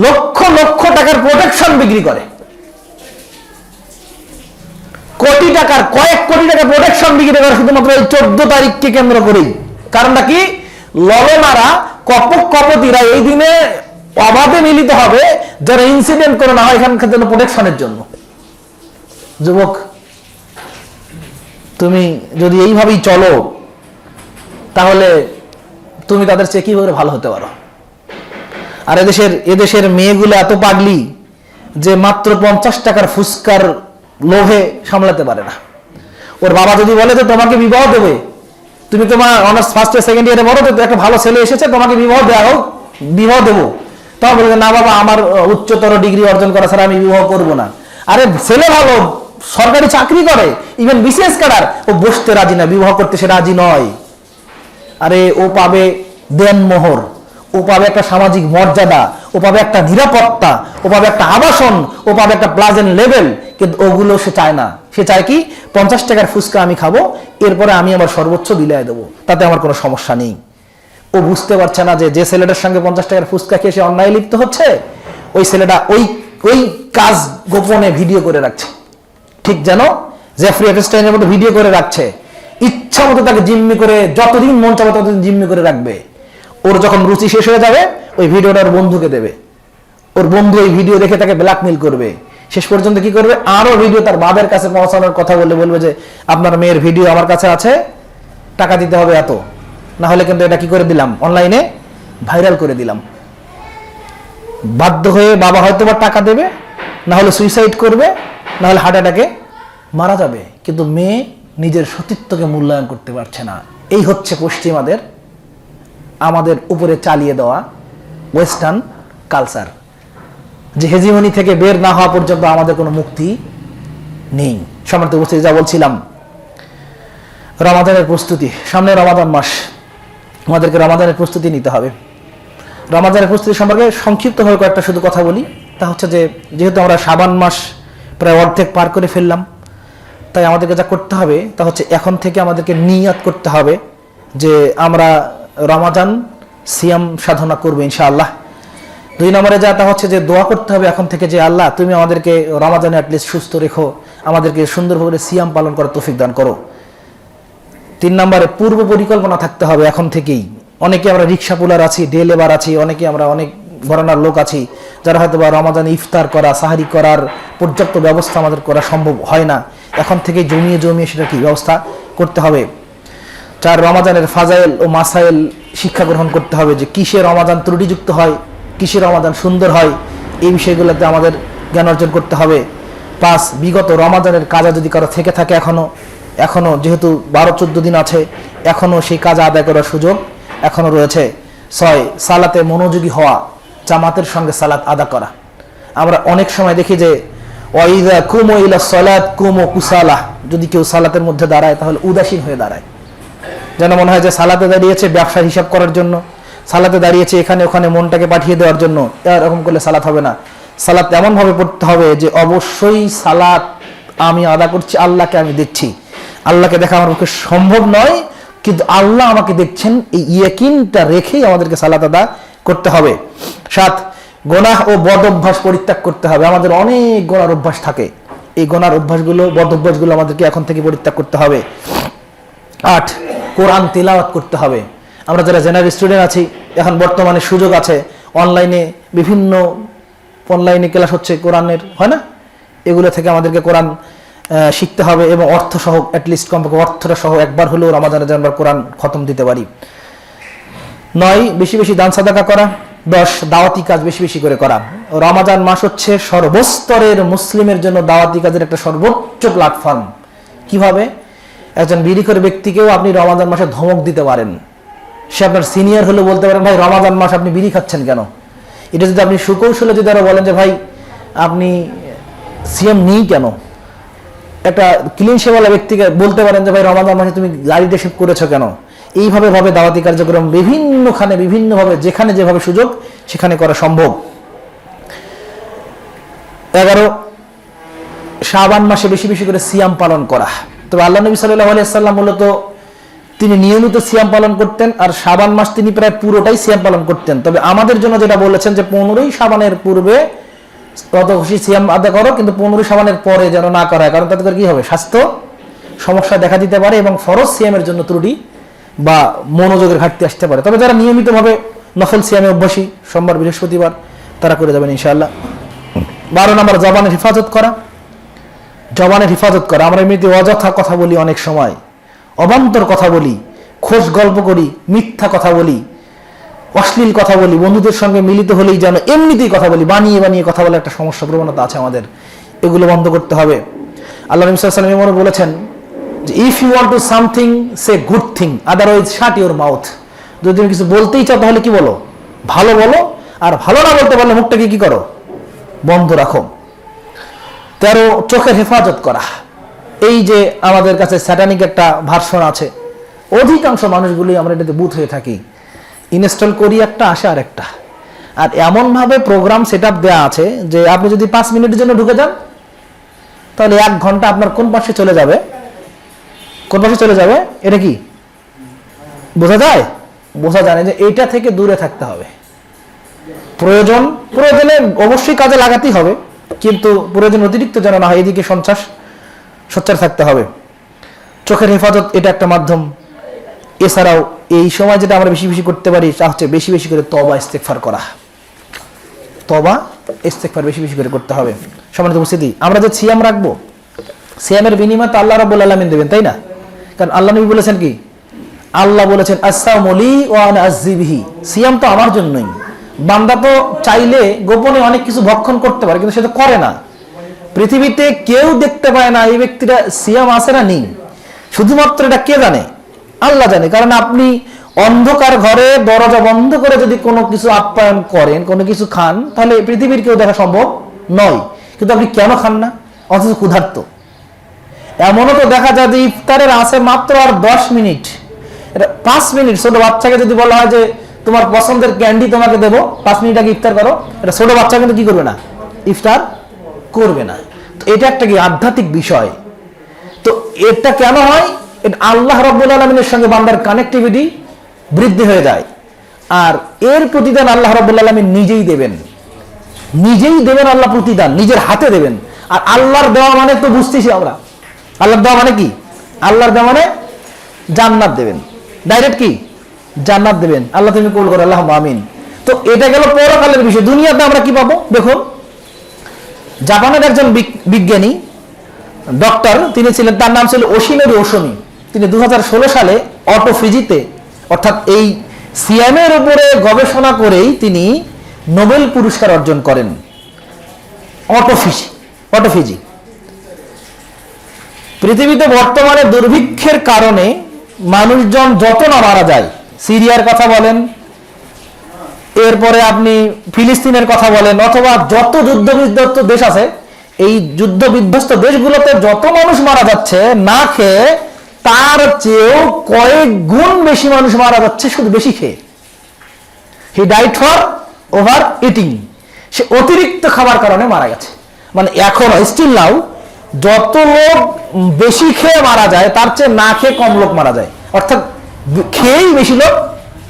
Speaker 1: লক্ষ লক্ষ টাকার প্রোটেকশন বিক্রি করে, কোটি টাকার, কয়েক কোটি টাকা প্রোটেকশন বিক্রি করে শুধুমাত্র এই 14 তারিখকে কেন্দ্র করেই। কারণটা কি, ললনারা কপক কপতিরা এই দিনে অবাধে মিলিত হবে যারা ইনসিডেন্ট করে না হয় এখানকার জন্য প্রোটেকশনের জন্য। যুবক, তুমি যদি এইভাবেই চলো তাহলে তুমি তাদের চেয়ে কিভাবে ভালো হতে পারো। আর এদেশের মেয়েগুলো এত পাগলি যে মাত্র 50 টাকার ফুচকার লোভে সামলাতে পারে না। ওর বাবা যদি বলে যে তোমাকে বিবাহ দেবে, তুমি তোমার অনার্স ফার্স্ট ইয়ার সেকেন্ড ইয়ারে বড়, তো একটা ভালো ছেলে এসেছে, তোমাকে বিবাহ দেওয়া হোক, বিবাহ দেবো, তখন বলবে না বাবা আমার উচ্চতর ডিগ্রি অর্জন করা ছাড়া আমি বিবাহ করবো না। আরে ছেলে ভালো, সরকারি চাকরি করে, ইভেন বিসিএস ক্যাডার, ও বসতে রাজি না, বিবাহ করতে সে রাজি নয়। আরে ও পাবে দেনমোহর, ও পাবে একটা সামাজিক মর্যাদা, ও পাবে একটা নিরাপত্তা, ও পাবে একটা আবাসন, ও পাবে একটা প্লাজেন্ট লেভেল, কিন্তু ওগুলো সে চায় না। সে চায় কি, 50 টাকার ফুচকা আমি খাবো, এরপরে আমি আমার সর্বোচ্চ বিলিয়ে দেবো, তাতে আমার কোনো সমস্যা নেই। ও বুঝতে পারছে না যে ছেলেটার সঙ্গে 50 টাকার ফুচকা খেয়ে সে অন্যায় লিপ্ত হচ্ছে, ওই ছেলেটা ওই কাজ গোপনে ভিডিও করে রাখছে। ঠিক যেন জেফরি এপস্টাইনের মতো ভিডিও করে রাখছে, ইচ্ছা মতো তাকে জিম্মি করে, যতদিন মন চাবে ততদিন জিম্মি করে রাখবে। ওর যখন রুচি শেষ হয়ে যাবে ওই ভিডিওটা ওর বন্ধুকে দেবে, ওর বন্ধু ওই ভিডিও দেখে তাকে ব্ল্যাকমেইল করবে। শেষ পর্যন্ত কি করবে, আরো ভিডিও তার বাবার কাছে পৌঁছানোর কথা বলবে যে আপনার মেয়ের ভিডিও আমার কাছে আছে, টাকা দিতে হবে এত, না হলে কিন্তু এটা কি করে দিলাম, অনলাইনে ভাইরাল করে দিলাম। বাধ্য হয়ে বাবা হয়তো বা টাকা দেবে, না হলে সুইসাইড করবে, না হলে হার্ট অ্যাটাকে মারা যাবে। কিন্তু মেয়ে নিজের সতীত্বকে মূল্যায়ন করতে পারছে না। এই হচ্ছে পশ্চিমাদের আমাদের উপরে চালিয়ে দেওয়া ওয়েস্টার্ন কালচার, যে হেজিমনি থেকে বের না হওয়া পর্যন্ত আমাদের কোনো মুক্তি নেই। সম্মানিত উপস্থিতি, যা বলছিলাম, রমাদানের প্রস্তুতি, সামনে রমাদান মাস, আমাদেরকে রমাদানের প্রস্তুতি নিতে হবে। রমাদানের প্রস্তুতি সম্পর্কে সংক্ষিপ্তভাবে কয়েকটা শুধু কথা বলি। তা হচ্ছে যে যেহেতু আমরা শাবান মাস প্রায় অর্ধেক পার করে ফেললাম, তাই আমাদেরকে যা করতে হবে তা হচ্ছে এখন থেকে আমাদেরকে নিয়াত করতে হবে যে আমরা রমাদান সিয়াম সাধনা করবো ইনশাআল্লাহ। 2 নম্বরে যা তা হচ্ছে যে দোয়া করতে হবে এখন থেকে যে আল্লাহ তুমি আমাদেরকে রমাদানে অ্যাটলিস্ট সুস্থ রেখো, আমাদেরকে সুন্দরভাবে সিয়াম পালন করার তৌফিক দান করো। 3 নম্বরে পূর্ব পরিকল্পনা থাকতে হবে এখন থেকেই। অনেকে আমরা রিক্সা পুলার আছি, ডে লেবার আছি, অনেকে আমরা অনেক ঘরানার লোক আছি যারা হয়তো বা রমাদানে ইফতার করা, সাহারি করার পর্যাপ্ত ব্যবস্থা আমাদের করা সম্ভব হয় না। এখন থেকে জমিয়ে সেটা কি ব্যবস্থা করতে হবে। 4 রমাদানের ফাজাইল ও মাসাইল শিক্ষা গ্রহণ করতে হবে, যে কিসে রমাদান ত্রুটিযুক্ত হয়, কিসে রমাদান সুন্দর হয়, এই বিষয়গুলোতে আমাদের জ্ঞান অর্জন করতে হবে। 5 বিগত রমাদানের কাজা যদি কারো থেকে থাকে এখনো যেহেতু 12-14 দিন আছে, এখনো সেই কাজা আদায় করার সুযোগ এখনো রয়েছে। 6 সালাতে মনোযোগী হওয়া, জামাতের সঙ্গে সালাত আদা করা। আমরা অনেক সময় দেখি যে ওয়াইদা কুমু ইলা সালাত কুমু কুসালা, যদি কেউ সালাতের মধ্যে দাঁড়ায় তাহলে উদাসীন হয়ে দাঁড়ায়, যেন মনে হয় যে সালাতে দাঁড়িয়েছে ব্যবসার হিসাব করার জন্য, সালাতে দাঁড়িয়েছে এখানে ওখানে মনটাকে পাঠিয়ে দেওয়ার জন্য। এরকম করলে সালাত হবে না। সালাত এমন ভাবে পড়তে হবে যে অবশ্যই সালাত আমি আদা করছি, আল্লাহকে আমি দেখছি। আল্লাহকে দেখা আমার পক্ষে সম্ভব নয়, কিন্তু আল্লাহ আমাকে দেখছেন, এই ইয়াকিনটা রেখেই আমাদেরকে সালাত আদা করতে হবে। 7 গোনাহ ও বদ অভ্যাস পরিত্যাগ করতে হবে। আমাদের অনেক গোনার অভ্যাস থাকে, এই গোনার অভ্যাসগুলো, বদ অভ্যাসগুলো আমাদেরকে এখন থেকে পরিত্যাগ করতে হবে। 8 কোরআন তিলাওয়াত করতে হবে। আমরা যারা জেনারেল স্টুডেন্ট আছি, এখন বর্তমানে সুযোগ আছে, বিভিন্ন অনলাইনে ক্লাস হচ্ছে কোরআনের, হয় না? এগুলো থেকে আমাদেরকে কোরআন শিখতে হবে এবং অর্থ সহ, অ্যাটলিস্ট কমপক্ষে অর্থটা সহ একবার হলেও রমাদানে যেন আমরা কোরআন খতম দিতে পারি। 9 বেশি বেশি দান সাদাকা করা। 10 দাওয়াতি কাজ বেশি বেশি করে করা। রমাদান মাস হচ্ছে সর্বস্তরের মুসলিমের জন্য দাওয়াতি কাজের একটা সর্বোচ্চ প্ল্যাটফর্ম। কিভাবে? একজন বিড়িখোর ব্যক্তিকেও আপনি রমাদান মাসে ধমক দিতে পারেন। সে আপনার সিনিয়র হলে বলতে পারেন, ভাই রমাদান মাস আপনি বিড়ি খাচ্ছেন কেন? এটা যদি আপনি সুকৌশলে যদি আরো বলেন যে ভাই আপনি সিএম নেই কেন, একটা ক্লিন সেওয়ালা ব্যক্তিকে বলতে পারেন যে ভাই রমাদান মাসে তুমি গাড়িতে শিফট করেছো কেন। এইভাবে দাওয়াতি কার্যক্রম বিভিন্নভাবে যেখানে যেভাবে সুযোগ সেখানে করা সম্ভব। 11 শাবান মাসে বেশি বেশি করে সিয়াম পালন করা। তবে আল্লাহ নবী সাল্লাল্লাহু আলাইহি ওয়াসাল্লাম মূলত তিনি নিয়মিত সিয়াম পালন করতেন, আর শাবান মাস তিনি প্রায় পুরোটাই সিয়াম পালন করতেন। তবে আমাদের জন্য যেটা বলেছেন যে 15ই শাবানের পূর্বে তত খুশি সিয়াম আদায় করো, কিন্তু 15 শাবানের পরে যেন না করা হয়, কারণ তাতে করে কি হবে, স্বাস্থ্য সমস্যা দেখা দিতে পারে এবং ফরজ সিয়ামের জন্য ত্রুটি বা মনোযোগের ঘাটতি আসতে পারে। তবে যারা নিয়মিতভাবে নফল সিয়ামে অভ্যাসী, সোমবার বৃহস্পতিবার, তারা করে যাবেন ইনশাআল্লাহ। 12 নম্বর জবানের হেফাজত করা। জবানের হেফাজত করা। আমরা এমনিতে অযথা কথা বলি, অনেক সময় অবান্তর কথা বলি, খোশ গল্প করি, মিথ্যা কথা বলি, অশ্লীল কথা বলি, বন্ধুদের সঙ্গে মিলিত হলেই যেন এমনিতেই কথা বলি, বানিয়ে বানিয়ে কথা বলে একটা সমস্যা প্রবণতা আছে আমাদের, এগুলো বন্ধ করতে হবে। আল্লাহ নবী সাল্লাল্লাহু আলাইহি ওয়াসাল্লাম বলেছেন যে if you want to something say good thing, otherwise shut your mouth. যদি তুমি কিছু বলতেই চাও তাহলে কি বলো, ভালো বলো, আর ভালো না বলতে পারলে মুখটাকে কি করো, বন্ধ রাখো। 13 চোখের হেফাজত করা। এই যে আমাদের কাছে স্যাটানিক একটা ভার্সন আছে, অধিকাংশ মানুষগুলি আমরা এটাতে বুথ হয়ে থাকি, ইনস্টল করি একটা, আসে আর একটা। আর এমনভাবে প্রোগ্রাম সেট আপ দেওয়া আছে যে আপনি যদি 5 মিনিটের জন্য ঢুকে যান তাহলে 1 ঘন্টা আপনার কোন পাশে চলে যাবে, কোন পাশে চলে যাবে, এটা কি বোঝা যায়? বোঝা যায় না। যে এইটা থেকে দূরে থাকতে হবে। প্রয়োজনে অবশ্যই কাজে লাগাতেই হবে, কিন্তু প্রয়োজন অতিরিক্ত যেন না হয়, এদিকে সোচ্চার থাকতে হবে। চোখের হেফাজত এটা একটা মাধ্যম। এছাড়াও এই সময় যেটা আমরা বেশি বেশি করতে পারি তা হচ্ছে বেশি বেশি করে তওবা ইস্তেগফার করা। তওবা ইস্তেগফার বেশি বেশি করে করতে হবে। সম্মানিত উপস্থিতি, আমরা যে সিয়াম রাখবো, সিয়ামের বিনিময় তো আল্লাহ রাব্বুল আলামিন দেবেন, তাই না? কারণ আল্লাহ নবী বলেছেন কি, আল্লাহ বলেছেন আসসামু লি ওয়া আনা আযজি বিহি, সিয়াম তো আমার জন্যই। বান্দা তো চাইলে গোপনে অনেক কিছু ভক্ষণ করতে পারে, কিন্তু সে তো করে না। পৃথিবীতে কেউ দেখতে পায় না এই ব্যক্তিটা সিয়াম আছে না নেই, শুধুমাত্র এটা কে জানে, আল্লাহ জানে। কারণ আপনি অন্ধকার ঘরে দরজা বন্ধ করে যদি কোনো কিছু আপ্যায়ন করেন, কোনো কিছু খান, তাহলে পৃথিবীর কেউ দেখা সম্ভব নয়। কিন্তু আপনি কেন খান না, অথচ ক্ষুধার্ত? এমনও তো দেখা যায় যে ইফতারের আছে মাত্র আর 10 মিনিট, এটা 5 মিনিট। ছোট বাচ্চাকে যদি বলা হয় যে তোমার পছন্দের ক্যান্ডি তোমাকে দেবো, 5 মিনিট আগে ইফতার করো, এটা ছোট বাচ্চা কিন্তু কি করবে না, ইফতার করবে না। তো এটা একটা কি আধ্যাত্মিক বিষয়। তো এটা কেন হয়, এটা আল্লাহ রাব্বুল আলামিনের সঙ্গে বান্দার কানেক্টিভিটি বৃদ্ধি হয়ে যায়, আর এর প্রতিদান আল্লাহ রাব্বুল আলামিন নিজেই দেবেন, আল্লাহ প্রতিদান নিজের হাতে দেবেন। আর আল্লাহর দেওয়া মানে তো বুঝতেছি আমরা, আল্লাহর দেওয়া মানে কি, আল্লাহর দেওয়া মানে জান্নাত দেবেন, ডাইরেক্ট কি জান্নাত দেবেন। আল্লাহ তুমি কবুল করো, আল্লাহ আমিন। তো এটা গেল পরকালের বিষয়। দুনিয়াতে আমরা কি পাবো দেখুন, জাপানের একজন বিজ্ঞানী ডক্টর, তিনি ছিলেন, তার নাম ছিল ওশিনোরি ওশমি। তিনি 2016 সালে অটোফিজিতে, অর্থাৎ এই সিয়ামের উপরে গবেষণা করেই তিনি নোবেল পুরস্কার অর্জন করেন। অটোফিজি। পৃথিবীতে বর্তমানে দুর্ভিক্ষের কারণে মানুষজন যত না মারা যায়, সিরিয়ার কথা বলেন, এরপরে আপনি ফিলিস্তিনের কথা বলেন, অথবা যত যুদ্ধ বিধ্বস্ত দেশ আছে, এই যুদ্ধ বিধ্বস্ত দেশগুলোতে যত মানুষ মারা যাচ্ছে না খেয়ে, তার চেয়েও কয়েক গুণ বেশি মানুষ মারা যাচ্ছে শুধু বেশি খেয়ে। He died for overeating, সে অতিরিক্ত খাবার কারণে মারা গেছে। মানে এখনো স্টিল নাও যত লোক বেশি খেয়ে মারা যায়, তার চেয়ে না খেয়ে কম লোক মারা যায়, অর্থাৎ খেয়েই বেশি লোক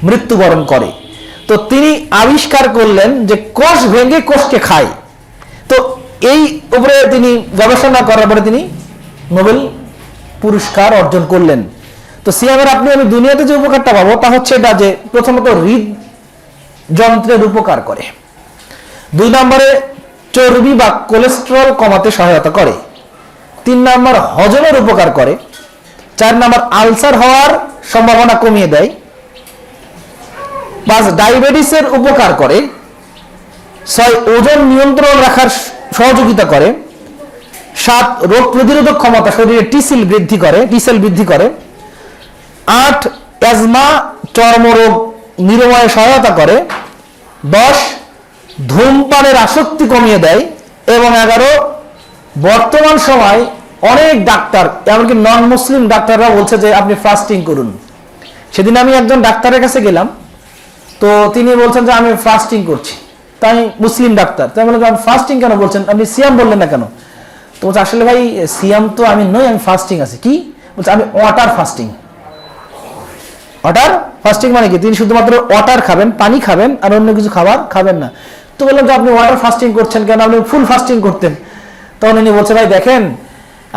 Speaker 1: মৃত্যুবরণ করে। তো তিনি আবিষ্কার করলেন যে কোষ ভেঙে কোষকে খায়। তো এই উপরে তিনি গবেষণা করার পরে তিনি নোবেল পুরস্কার অর্জন করলেন। তো সিয়ামের আমি দুনিয়াতে যে উপকারটা পাবো তা হচ্ছে এটা যে প্রথমত হৃদযন্ত্রের উপকার করে, 2 নম্বরে চর্বি বা কোলেস্টেরল কমাতে সহায়তা করে, 3 নম্বর হজমের উপকার করে, 4 নম্বর আলসার হওয়ার সম্ভাবনা কমিয়ে দেয়, 5 ডায়াবেটিসের উপকার করে, 6 ওজন নিয়ন্ত্রণ রাখার সহযোগিতা করে, 7 রোগ প্রতিরোধক ক্ষমতা শরীরে টি-সেল বৃদ্ধি করে, 8 অ্যাজমা চর্মরোগ নিরাময়ে সহায়তা করে, 10 ধূমপানের আসক্তি কমিয়ে দেয়, এবং 11 বর্তমান সময় অনেক ডাক্তার, এমনকি নন মুসলিম ডাক্তাররা বলছে যে আপনি ফাস্টিং করুন। সেদিন আমি একজন ডাক্তারের কাছে গেলাম, তো তিনি বলছেন যে আমি ফাস্টিং করছি। তাই মুসলিম ডাক্তার, তাই বললাম আপনি ফাস্টিং কেন বলছেন, আপনি সিয়াম বললেন না কেন? তো বলছে আসলে ভাই সিয়াম তো আমি নই, আমি ফাস্টিং আছি। কি বলছে? আমি ওয়াটার ফাস্টিং। ওয়াটার ফাস্টিং মানে কি? তিনি শুধুমাত্র ওয়াটার খাবেন, পানি খাবেন, আর অন্য কিছু খাবার খাবেন না। তো বললাম যে আপনি ওয়াটার ফাস্টিং করছেন কেন, আপনি ফুল ফাস্টিং করতেন। তখন উনি বলছে ভাই দেখেন,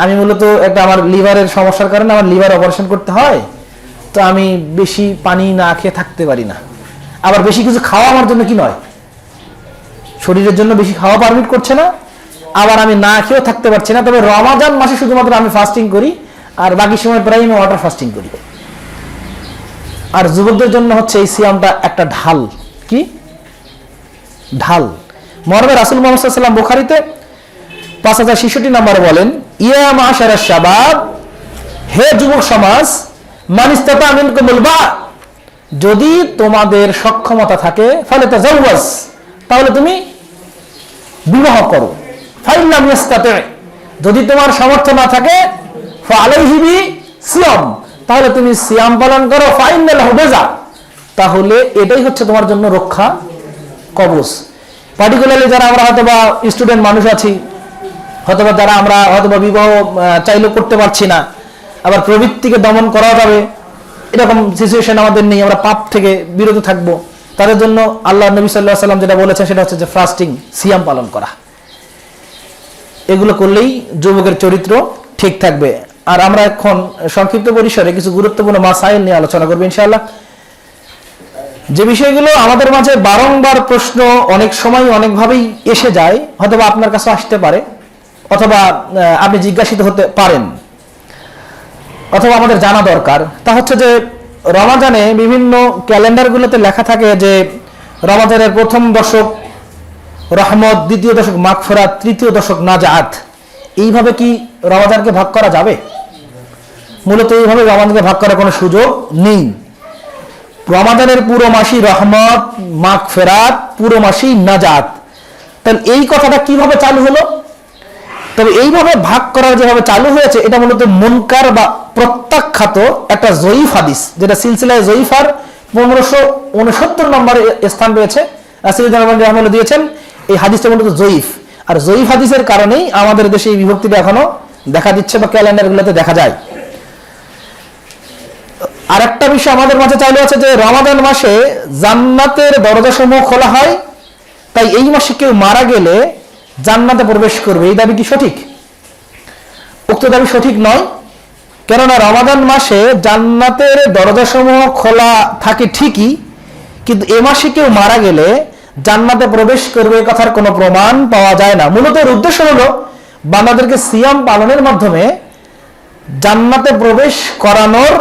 Speaker 1: আমি মূলত একটা আমার লিভারের সমস্যার কারণে আমার লিভার অপারেশন করতে হয়, তো আমি বেশি পানি না খেয়ে থাকতে পারি না। আবার বেশি কিছু খাওয়া আমার জন্য কি নয়, শরীরের জন্য বেশি খাওয়া পারমিট করছে না, আবার আমি না খেয়েও থাকতে পারছি না। তবে রমাজান মাসে শুধুমাত্র আমি ফাস্টিং করি, আর বাকি সময় প্রায় আমি ওয়াটার ফাস্টিং করি। আর যুবকদের জন্য হচ্ছে এই সিয়ামটা একটা ঢাল। কি ঢাল? মরবে রাসূল মুহাম্মদ সাল্লাল্লাহু আলাইহি ওয়াসাল্লাম বুখারীতে 5066 নম্বরে বলেন, ইয়া মাশারাশ শাবাব, হে যুবক সমাজ, মান ইসতাতা মিনকুমুল বা, যদি তোমাদের সক্ষমতা থাকে ফালাতাজাওয়াজ, তাহলে তুমি বিবাহ করো। ফাইন লাম ইসতাতি, যদি তোমার সামর্থ্য না থাকে ফালাইহি বিসিয়াম, তাহলে তুমি সিয়াম পালন করো। ফাইনাল হুবেজা, তাহলে এটাই হচ্ছে তোমার জন্য রক্ষা কবচ। পার্টিকুলারলি যারা আমরা হয়তো বা স্টুডেন্ট মানুষ আছি, হয়তোবা যারা আমরা হয়তোবা বিবাহ চাইলেও করতে পারছি না, আবার প্রবৃত্তিকে দমন করা যাবে এরকম সিচুয়েশন আমাদের নেই, আমরা পাপ থেকে বিরত থাকবো, তাদের জন্য আল্লাহ নবী সাল্লাল্লাহু আলাইহি ওয়াসাল্লাম যেটা বলেছেন সেটা হচ্ছে যে ফাস্টিং, সিয়াম পালন করা। এগুলো করলেই যুবকের চরিত্র ঠিক থাকবে। আর আমরা এখন সংক্ষিপ্ত পরিসরে কিছু গুরুত্বপূর্ণ মাসাইল নিয়ে আলোচনা করবো ইনশাআল্লাহ। যে বিষয়গুলো আমাদের মাঝে বারংবার প্রশ্ন অনেক সময় অনেকভাবেই এসে যায়, হয়তোবা আপনার কাছে আসতে পারে, অথবা আপনি জিজ্ঞাসিত হতে পারেন, অথবা আমাদের জানা দরকার। তা হচ্ছে যে রমাজানে বিভিন্ন ক্যালেন্ডারগুলোতে লেখা থাকে যে রমাজানের প্রথম দশক রহমত, দ্বিতীয় দশক মাগফিরাত, তৃতীয় দশক নাজাত। এইভাবে কি রমাজানকে ভাগ করা যাবে? মূলত এইভাবে রমাজানকে ভাগ করার কোনো সুযোগ নেই। রমাজানের পুরো মাসই রহমত, মাগফিরাত, পুরো মাসই নাজাত। তাহলে এই কথাটা কিভাবে চালু হলো? তবে এইভাবে ভাগ করার যেভাবে চালু হয়েছে, এটা মূলত মুনকার বা প্রত্যাখ্যাত একটা জয়ীফ হাদিস, যেটা সিলসিলায় জয়ীফার 1569 নম্বরে স্থান রয়েছে। রাসূল রাহমাতুল্লাহ দিয়েছেন এই হাদিসটা মূলত জয়ীফ। আর জয়ীফ হাদিসের কারণেই আমাদের দেশে এই বিভক্তিটা এখনো দেখা দিচ্ছে বা ক্যালেন্ডারগুলোতে দেখা যায়। আর একটা বিষয় আমাদের মাঝে চালু আছে যে রমাদান মাসে জান্নাতের দরজাসমূহ খোলা হয়, তাই এই মাসে কেউ মারা গেলে জান্নাতে প্রবেশ করবে। এই দাবি কি সঠিক? উক্ত দাবি সঠিক নয়, কেননা রমাদান মাসে জান্নাতের দরজাসমূহ খোলা থাকে ঠিকই, কিন্তু এ মাসে কেউ মারা গেলে জান্নাতে প্রবেশ করবে কথার কোনো প্রমাণ পাওয়া যায় না। মূলত এর উদ্দেশ্য হলো বান্দাদেরকে সিয়াম পালনের মাধ্যমে জান্নাতে প্রবেশ করানোর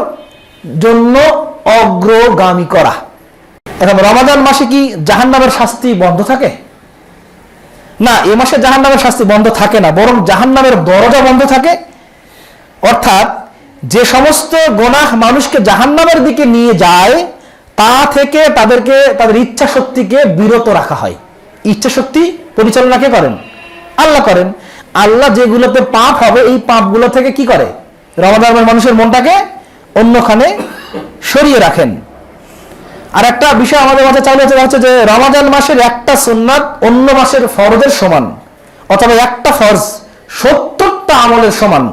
Speaker 1: জন্য অগ্রগামী করা। এখন রমাদান মাসে কি জাহান্নামের শাস্তি বন্ধ থাকে? না, এ মাসে জাহান্নামের শাস্তি বন্ধ থাকে না, বরং জাহান্নামের দরজা বন্ধ থাকে। অর্থাৎ যে সমস্ত গুনাহ মানুষকে জাহান্নামের দিকে নিয়ে যায়, তা থেকে তাদেরকে তাদের ইচ্ছা শক্তিকে বিরত রাখা হয়। ইচ্ছা শক্তি পরিচালনা কে করেন? আল্লাহ করেন। আল্লাহ যেগুলোতে পাপ হবে, এই পাপগুলো থেকে কি করে? রমাদানের মানুষের মনটাকে অন্যখানে সরিয়ে রাখেন। আর একটা বিষয় আমাদের মাঝে চালু হচ্ছে যে রমাদান মাসের একটা সুন্নাত অন্য মাসের ফরজের সমান, অথবা একটা ফরজ 70টা আমলের সমান।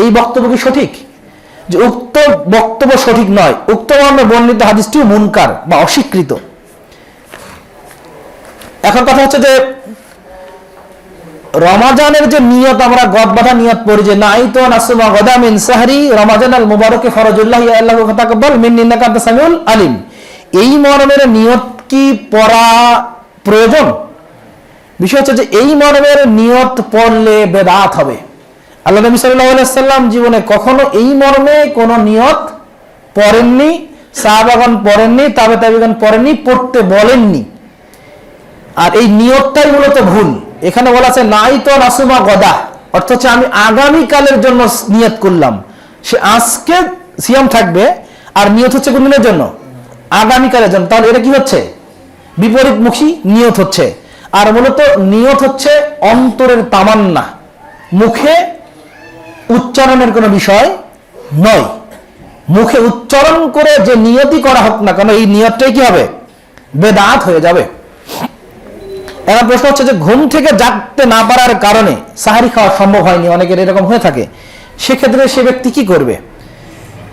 Speaker 1: এই বক্তব্য কি সঠিক? যে উক্ত বক্তব্য সঠিক নয়। উক্ত মর্মে বর্ণিত হাদিসটিও মুনকার বা অস্বীকৃত। এখন কথা হচ্ছে যে রমাজানের যে নিয়ত, আমরা গদ বাঁধা নিয়ত পড়ি যে নাইতু নাসুমা গাদা মিন সাহরি রমাজান আল মুবারকে ফরজুল্লাহ ইয়া আল্লাহু তাকাব্বাল মিন্নি ইন্নাকা আনতাস সামিউল আলিম। এই মর্মের নিয়ত কি পড়া প্রয়োজন? বিষয় হচ্ছে যে এই মর্মের নিয়ত পড়লে বেদাত হবে। আল্লাহ নবী সাল্লাল্লাহু আলাইহি ওয়াসাল্লাম জীবনে কখনো এই মর্মে কোনো নিয়ত পড়েননি, সাহাবাগণ পড়েননি, তাবিগণ পড়েননি, পড়তে বলেননি। আর এই নিয়তটাই মূলত ভুল। এখানে বলা আছে নাই তো নাসুমা গদা, অর্থ হচ্ছে আমি আগামীকালের জন্য নিয়ত করলাম। সে আজকে সিয়াম থাকবে আর নিয়ত হচ্ছে কোন দিনের জন্য? আগামীকালের জন্য। তাহলে এটা কি হচ্ছে? বিপরীতমুখী নিয়ত হচ্ছে। আর মূলত নিয়ত হচ্ছে অন্তরের তামান্না, মুখে উচ্চারণের কোনো বিষয় নয়। মুখে উচ্চারণ করে যে নিয়তই করা হোক না কেন, এই নিয়তটাই কি হবে? বেদাত হয়ে যাবে। এখন প্রশ্ন হচ্ছে যে ঘুম থেকে জাগতে না পারার কারণে সাহারি খাওয়া সম্ভব হয়নি, অনেকের এরকম হয়ে থাকে। সেক্ষেত্রে সে ব্যক্তি কি করবে?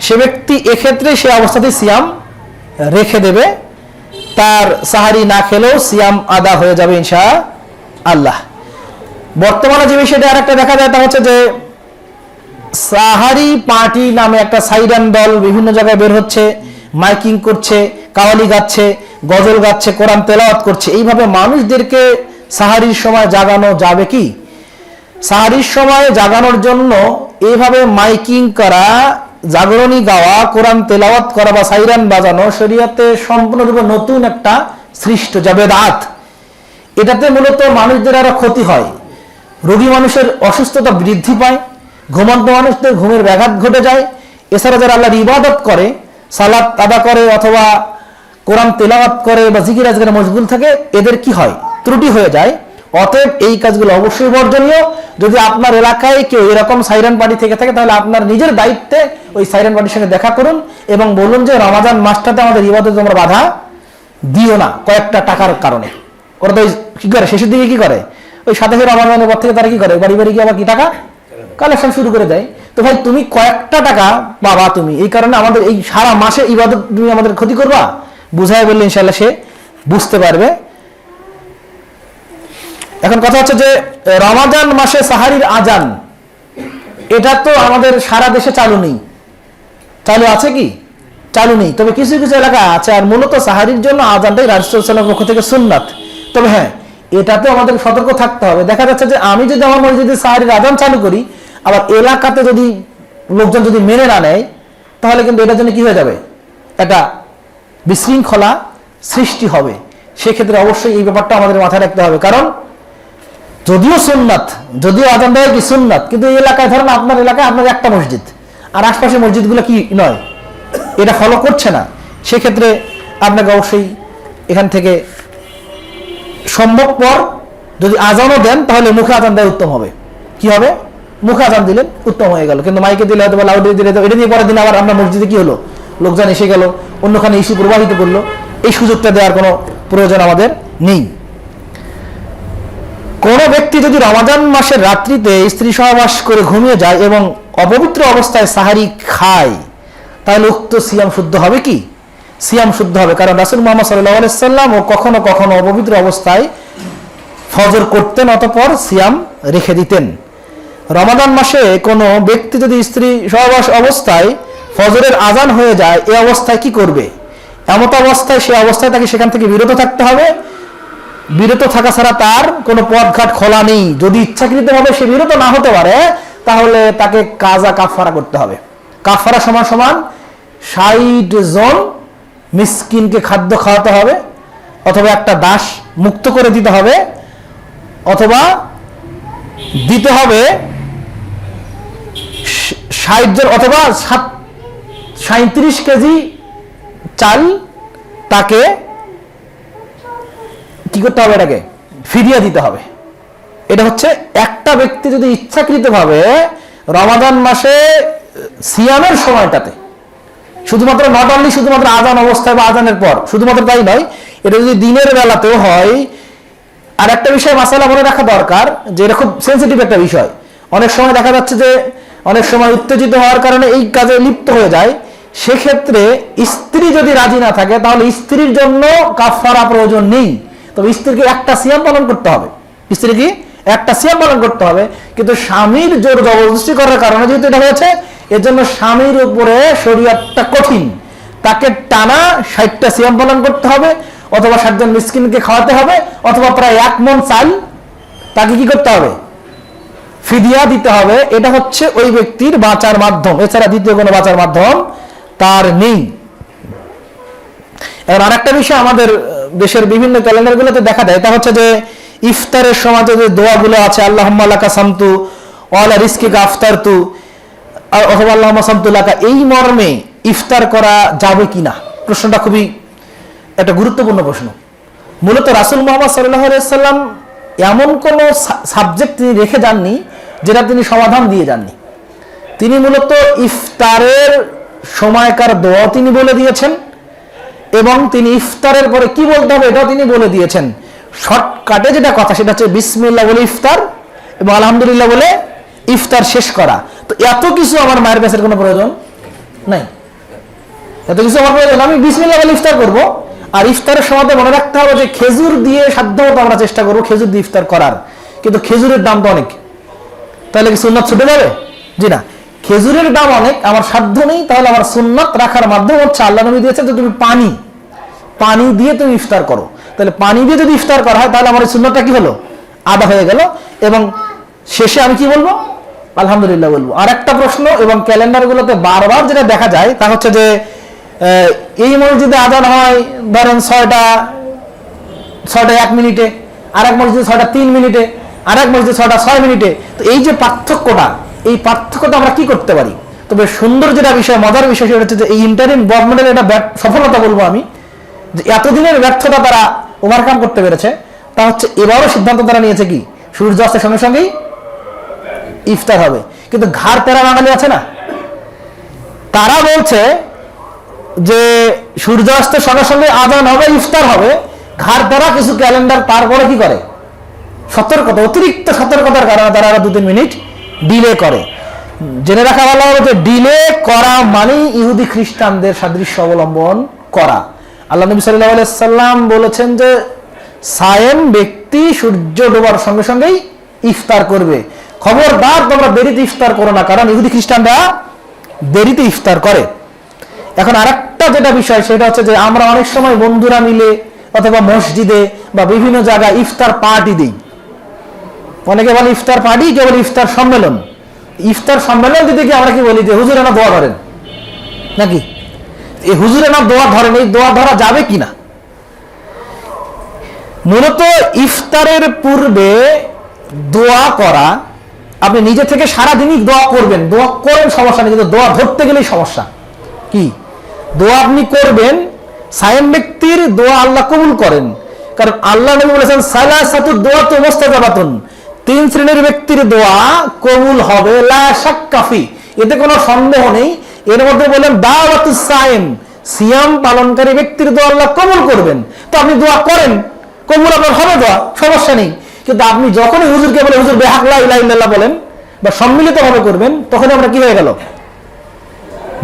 Speaker 1: সে ব্যক্তি এক্ষেত্রে সে অবস্থাতে সিয়াম রেখে দেবে, তার সাহারি না খেলেও সিয়াম আদা হয়ে যাবে ইনশাআল্লাহ। বর্তমানে যে বিষয়টা আর একটা দেখা যায় তা হচ্ছে যে সাহারি পার্টি নামে একটা সাইরান দল বিভিন্ন জায়গায় বের হচ্ছে, মাইকিং করছে, কাওয়ালি গাচ্ছে, গজল গাচ্ছে, কোরআন তেলাওয়াত করছে। এইভাবে মানুষদেরকে সাহারির সময় জাগানো যাবে কি? সাহারির সময় জাগানোর জন্য এইভাবে মাইকিং করা, জাগরণী গাওয়া, কোরআন তেলাওয়াত করা বা সাইরান বাজানো শরীয়তে সম্পূর্ণরূপে নতুন একটা সৃষ্ট, যা বেদাত। এটাতে মূলত মানুষদের আরো ক্ষতি হয়, রোগী মানুষের অসুস্থতা বৃদ্ধি পায়, ঘুমন্ত মানুষদের ঘুমের ব্যাঘাত ঘটে যায়। এছাড়া যারা আল্লাহর ইবাদত করে, সালাত আদা করে অথবা কোরআন তেলাওয়াত করে বা জিকির আজকারে মশগুল থাকে, এদের কি হয়? ত্রুটি হয়ে যায়। অতএব এই কাজগুলো অবশ্যই বর্জনীয়। যদি আপনার এলাকায় কেউ এরকম সাইরান পার্টি থেকে থাকে, তাহলে আপনার নিজের দায়িত্বে ওই সাইরান পার্টির সঙ্গে দেখা করুন এবং বলুন যে রমাজান মাসটাতে আমাদের ইবাদতে তোমরা বাধা দিও না কয়েকটা টাকার কারণে। ওরা তো কি করে, শেষের দিকে কি করে, ওই সাথে রমাজানের পর থেকে তারা কি করে, বাড়ি বাড়ি গিয়ে আবার কি টাকা কালেকশন শুরু করে দেয়। তো ভাই তুমি কয়েকটা টাকা পাবা, তুমি এই কারণে আমাদের এই সারা মাসে ইবাদত তুমি আমাদের ক্ষতি করবা? বুঝায় বললে ইনশাআল্লাহ সে বুঝতে পারবে। এখন কথা হচ্ছে যে রমাজান মাসে সাহারির আজান, এটা তো আমাদের সারা দেশে চালু নেই। চালু আছে কি? চালু নেই, তবে কিছু কিছু এলাকা আছে। আর মূলত সাহারির জন্য আজানটাই রাসূলুল্লাহ সাল্লাল্লাহু আলাইহি ওয়াসাল্লামের পক্ষ থেকে সুন্নাত। তবে হ্যাঁ, এটাতে আমাদের সতর্ক থাকতে হবে। দেখা যাচ্ছে যে আমি যদি আমার মসজিদে সাহারির আজান চালু করি, আবার এলাকাতে যদি লোকজন যদি মেনে না নেয়, তাহলে কিন্তু এটার জন্য কি হয়ে যাবে, একটা বিশৃঙ্খলা সৃষ্টি হবে। সেক্ষেত্রে অবশ্যই এই ব্যাপারটা আমাদের মাথায় রাখতে হবে। কারণ যদিও সুন্নাত, যদিও আজান দেয় কি সুন্নাত, কিন্তু এই এলাকায় ধরেন আপনার এলাকায় আপনার একটা মসজিদ আর আশপাশের মসজিদগুলো কি নয়, এটা ফলো করছে না। সেক্ষেত্রে আপনাকে অবশ্যই এখান থেকে সম্ভবপর যদি আজানও দেন, তাহলে মুখে আজান দেয় উত্তম হবে। কি হবে? মুখে আজান দিলেন উত্তম হয়ে গেল। কিন্তু মাইকে দিলে হয়তো বা লাউডে দিলে, এটা দিয়ে পরের দিন আবার আমরা মসজিদে কি হলো, লোকজন এসে গেল, অন্যখানে ইস্যু প্রবাহিত করলো। এই সুযোগটা দেওয়ার কোনো প্রয়োজন আমাদের নেই। কোন ব্যক্তি যদি রমাজান মাসের রাত্রিতে স্ত্রী সহবাস করে ঘুমিয়ে যায় এবং অপবিত্র অবস্থায় সাহারি খায়, তাহলে উক্ত সিয়াম শুদ্ধ হবে কি? সিয়াম শুদ্ধ হবে। কারণ রাসূল মুহাম্মদ সাল্লাল্লাহু আলাইহি ওয়াসাল্লাম ও কখনো কখনো অপবিত্র অবস্থায় ফজর করতেন, অতঃপর সিয়াম রেখে দিতেন। রমাদান মাসে কোনো ব্যক্তি যদি স্ত্রী সহবাস অবস্থায় ফজরের আজান হয়ে যায়, এই অবস্থায় কি করবে? এমত অবস্থায়, সে অবস্থায় তাকে সেখান থেকে বিরত থাকতে হবে। বিরত থাকা ছাড়া তার কোনো পথঘাট খোলা নেই। যদি ইচ্ছাকৃতভাবে সে বিরত না হতে পারে, তাহলে তাকে কাজা কাফারা করতে হবে। কাফারা সমান সমান ৬০ জন মিসকিনকে খাদ্য খাওয়াতে হবে, অথবা একটা দাস মুক্ত করে দিতে হবে, অথবা দিতে হবে ৬০ জন অথবা ৩৭ কেজি চাল। তাকে কি করতে হবে? এটাকে ফিরিয়ে দিতে হবে। এটা হচ্ছে একটা ব্যক্তি যদি ইচ্ছাকৃতভাবে রমাদান মাসে সিয়ামের সময়টাতে, শুধুমাত্র নট অনলি শুধুমাত্র আজান অবস্থায় বা আজানের পর, শুধুমাত্র তাই নয়, এটা যদি দিনের বেলাতেও হয়। আর একটা বিষয় মাসালা মনে রাখা দরকার, যে এটা খুব সেন্সিটিভ একটা বিষয়। অনেক সময় দেখা যাচ্ছে যে অনেক সময় উত্তেজিত হওয়ার কারণে এই কাজে লিপ্ত হয়ে যায়। সেক্ষেত্রে স্ত্রী যদি রাজি না থাকে, তাহলে স্ত্রীর জন্য কাফারা প্রয়োজন নেই। তবে স্ত্রীকে একটা সিয়াম পালন করতে হবে, স্ত্রীকে একটা সিয়াম পালন করতে হবে। কিন্তু স্বামীর জোর জবরদস্তি করার কারণে যেহেতু এটা হয়েছে, এর জন্য স্বামীর উপরে শরীয়তটা কঠিন। তাকে টানা ৬০টা সিয়াম পালন করতে হবে, অথবা ৬০ জন মিসকিনকে খাওয়াতে হবে, অথবা প্রায় ১ মণ চাল তাকে কি করতে হবে? ফিদিয়া দিতে হবে। এটা হচ্ছে ওই ব্যক্তির বাঁচার মাধ্যম, এছাড়া দ্বিতীয় কোনো বাঁচার মাধ্যম তার নেই। আর আরেকটা বিষয় আমাদের দেশের বিভিন্ন ক্যালেন্ডারগুলোতে দেখা যায়, তা হচ্ছে যে ইফতারের সময় যে দোয়াগুলো আছে, আল্লাহুম্মা লাকা সামতু ওয়ালা রিজকিকা আফতারতু অথবা আল্লাহুম্মা সামতু লাকা, এই মর্মে ইফতার করা যাবে কিনা, প্রশ্নটা খুবই একটা গুরুত্বপূর্ণ প্রশ্ন। মূলত রাসূল মুহাম্মদ সাল্লাল্লাহু আলাইহি সাল্লাম এমন কোনো সাবজেক্ট তিনি রেখে যাননি যেটা তিনি সমাধান দিয়ে যাননি। তিনি মূলত ইফতারের সময়কার দোয়া তিনি বলে দিয়েছেন, এবং তিনি ইফতারের পরে কি বলতে হবে এটাও তিনি বলে দিয়েছেন। শর্টকাটে যেটা কথা সেটা হচ্ছে বিসমিল্লাহ বলে ইফতার এবং আলহামদুলিল্লাহ বলে ইফতার শেষ করা। তো এত কিছু আমার মায়ের কাছে কোনো প্রয়োজন নাই, এত কিছু আমার প্রয়োজন, আমি বিসমিল্লাহ বলে ইফতার করব। আর ইফতারের সময় মনে রাখতে হবে যে খেজুর দিয়ে সাধ্যমতো আমরা চেষ্টা করবো খেজুর দিয়ে ইফতার করার, কিন্তু খেজুরের দাম তো অনেক, তাহলে কি সুন্নাত ছুটে যাবে? জি না, খেজুরের দাম অনেক, আমার সাধ্য নেই, তাহলে আমার সুন্নাত রাখার মাধ্যম হচ্ছে আল্লাহ নবী দিয়েছেন যে তুমি পানি দিয়ে তুমি ইফতার করো। তাহলে পানি দিয়ে যদি ইফতার করা হয় তাহলে আমার এই সুন্নাতটা কি হলো, আদা হয়ে গেল, এবং শেষে আমি কি বলবো, আলহামদুলিল্লাহ বলবো। আর একটা প্রশ্ন, এবং ক্যালেন্ডারগুলোতে বারবার যেটা দেখা যায় তা হচ্ছে যে এই মসজিদে আজান হয় ধরেন 6টা 1 মিনিটে, আর এক মসজিদে 6টা 3 মিনিটে, আর এক মসজিদে 6টা 6 মিনিটে। তো এই যে পার্থক্যটা, এই পার্থক্যটা আমরা কি করতে পারি? তবে সুন্দর যেটা বিষয়, মজার বিষয় সেটা হচ্ছে যে এই ইন্টারিম গভর্নমেন্টের এটা সফলতা বলবো আমি, যে এতদিনের ব্যর্থতা তারা ওভারকাম করতে পেরেছে। তা হচ্ছে এবারও সিদ্ধান্ত তারা নিয়েছে কি সূর্যাস্তের সঙ্গে সঙ্গেই ইফতার হবে। কিন্তু ঘাড় তেরা বাঙালি আছে না, তারা বলছে যে সূর্যাস্তের সঙ্গে সঙ্গে আজান হবে, ইফতার হবে। ঘাড় তেরা কিছু ক্যালেন্ডার তারপরে কি করে, সতর্কতা, অতিরিক্ত সতর্কতার কারণে তারা আরো 2-3 মিনিট ডিলে করে। জেনে রাখা ভালো হবে যে ডিলে করা মানেই ইহুদি খ্রিস্টানদের সাদৃশ্য অবলম্বন করা। আল্লাহ নবী সাল্লাল্লাহু আলাইহি সাল্লাম বলেছেন যে সায়েম ব্যক্তি সূর্য ডোবার সঙ্গে সঙ্গেই ইফতার করবে। খবরদার তোমরা দেরিতে ইফতার করো না, কারণ ইহুদি খ্রিস্টানরা দেরিতে ইফতার করে। এখন আরেকটা যেটা বিষয় সেটা হচ্ছে যে আমরা অনেক সময় বন্ধুরা মিলে অথবা মসজিদে বা বিভিন্ন জায়গায় ইফতার পার্টি দিই। অনেকে বলে ইফতার পার্টি, কেউ বলে ইফতার সম্মেলন। ইফতার সম্মেলন দিতে গিয়ে আমরা কি বলি যে হুজুরে না দোয়া ধরেন, নাকি এই হুজুরে না দোয়া ধরেন, এই দোয়া ধরা যাবে কিনা? মূলত ইফতারের পূর্বে দোয়া করা, আপনি নিজে থেকে সারাদিনই দোয়া করবেন, দোয়া করেন সমস্যা নেই, কিন্তু দোয়া ধরতে গেলেই সমস্যা। কি দোয়া আপনি করবেন, সায়েম ব্যক্তির দোয়া আল্লাহ কবুল করেন, কারণ আল্লাহ নবী বলেছেন সালাসাতু দুআতু মুস্তাজাবাতুন, 3 শ্রেণীর ব্যক্তির দোয়া কবুল হবে, লা শাক্কা ফি, এতে কোনো সন্দেহ নেই। এর মধ্যে বলেন দাওয়াতুস সায়েম, সিয়াম পালনকারী ব্যক্তির দোয়া আল্লাহ কবুল করবেন। তো আপনি দোয়া করেন, কবুল আপনার হবে, দোয়া সমস্যা নেই। কিন্তু আপনি যখনই হুজুরকে বলে হুজুর বেহাক লা ইলাহা ইল্লাল্লাহ বলেন বা সম্মিলিতভাবে করবেন, তখন আমরা কি হয়ে গেল,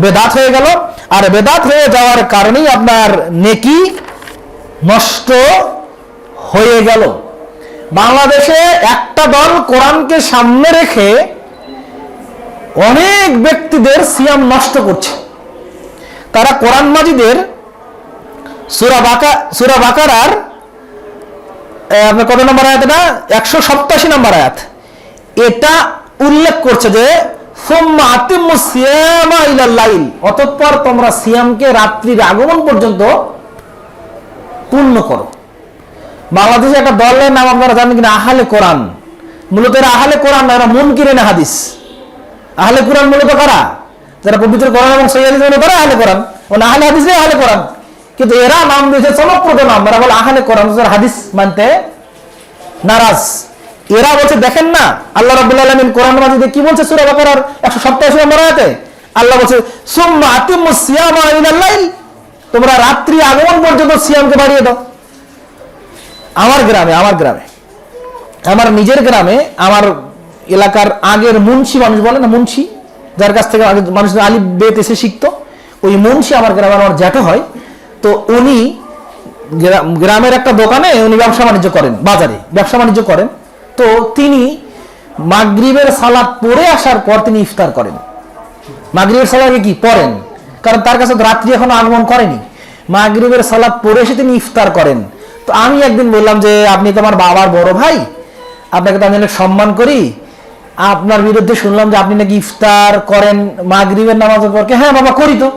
Speaker 1: বেদাত হয়ে গেল। আর বেদাত হয়ে যাওয়ার কারণেই আপনার নেকি নষ্ট হয়ে গেল। বাংলাদেশে একটা দল কোরআনকে সামনে রেখে অনেক ব্যক্তিদের সিয়াম নষ্ট করছে। তারা কোরআন মাজিদের সূরা বাকারার আপনার কত নম্বর আয়াত, এটা 187 নম্বর আয়াত, এটা উল্লেখ করছে যে সুম্মা আতিম্মুস সিয়ামা ইলাল লাইল, অতঃপর তোমরা সিয়ামকে রাত্রির আগমন পর্যন্ত পূর্ণ করো। বাংলাদেশে একটা দলের নাম আপনারা জানেন কিনা, আহলে কোরআন। মূলত এরা আহলে কোরআন না, এরা মুনকিরিনে হাদিস। আহলে কোরআন মূলত কারা? যারা পবিত্র কোরআন এবং সহিহ হাদিস মনে করে আহলে কোরআন, ও না আহলে হাদিস নেই, আহলে কোরআন। কিন্তু এরা নাম দিয়েছে চমকপ্রদ নাম, এরা বলে আহলে কোরআন, হাদিস মানতে নারাজ। এরা বলছে দেখেন না আল্লাহ রাব্বুল আলামিন কোরআন মাজিদে কি বলছে, সূরা বাকারার 187 নম্বর আয়াতে আল্লাহ বলছে সুম্মা আতিম্মুস সিয়ামা ইলাল লাইল, তোমরা রাত্রি আগমন পর্যন্ত সিয়ামকে বাড়িয়ে দাও। আমার গ্রামে আমার নিজের গ্রামে, আমার এলাকার আগের মুন্সি মানুষ বলে না, মুন্সি যার কাছ থেকে আগে মানুষ আলিফ বেত এসে শিখতো, ওই মুন্সি আমার গ্রামে আমার জ্যাঠো হয়। তো উনি গ্রামের একটা দোকানে উনি ব্যবসা বাণিজ্য করেন, বাজারে ব্যবসা বাণিজ্য করেন। তো তিনি মাগরিবের সালাত পড়ে আসার পর তিনি ইফতার করেন। মাগরিবের সালাতে কি পড়েন, কারণ তার কাছে রাত্রি এখনো আগমন করেনি। মাগরিবের সালাত পড়ে এসে তিনি ইফতার করেন। তো আমি একদিন বললাম যে আপনি তো আমার বাবার বড় ভাই, আপনাকে তো আমি অনেক সম্মান করি, আপনার বিরুদ্ধে শুনলাম যে আপনি নাকি ইফতার করেন মাগরিবের নামাজের পর। হ্যাঁ বাবা করি তো।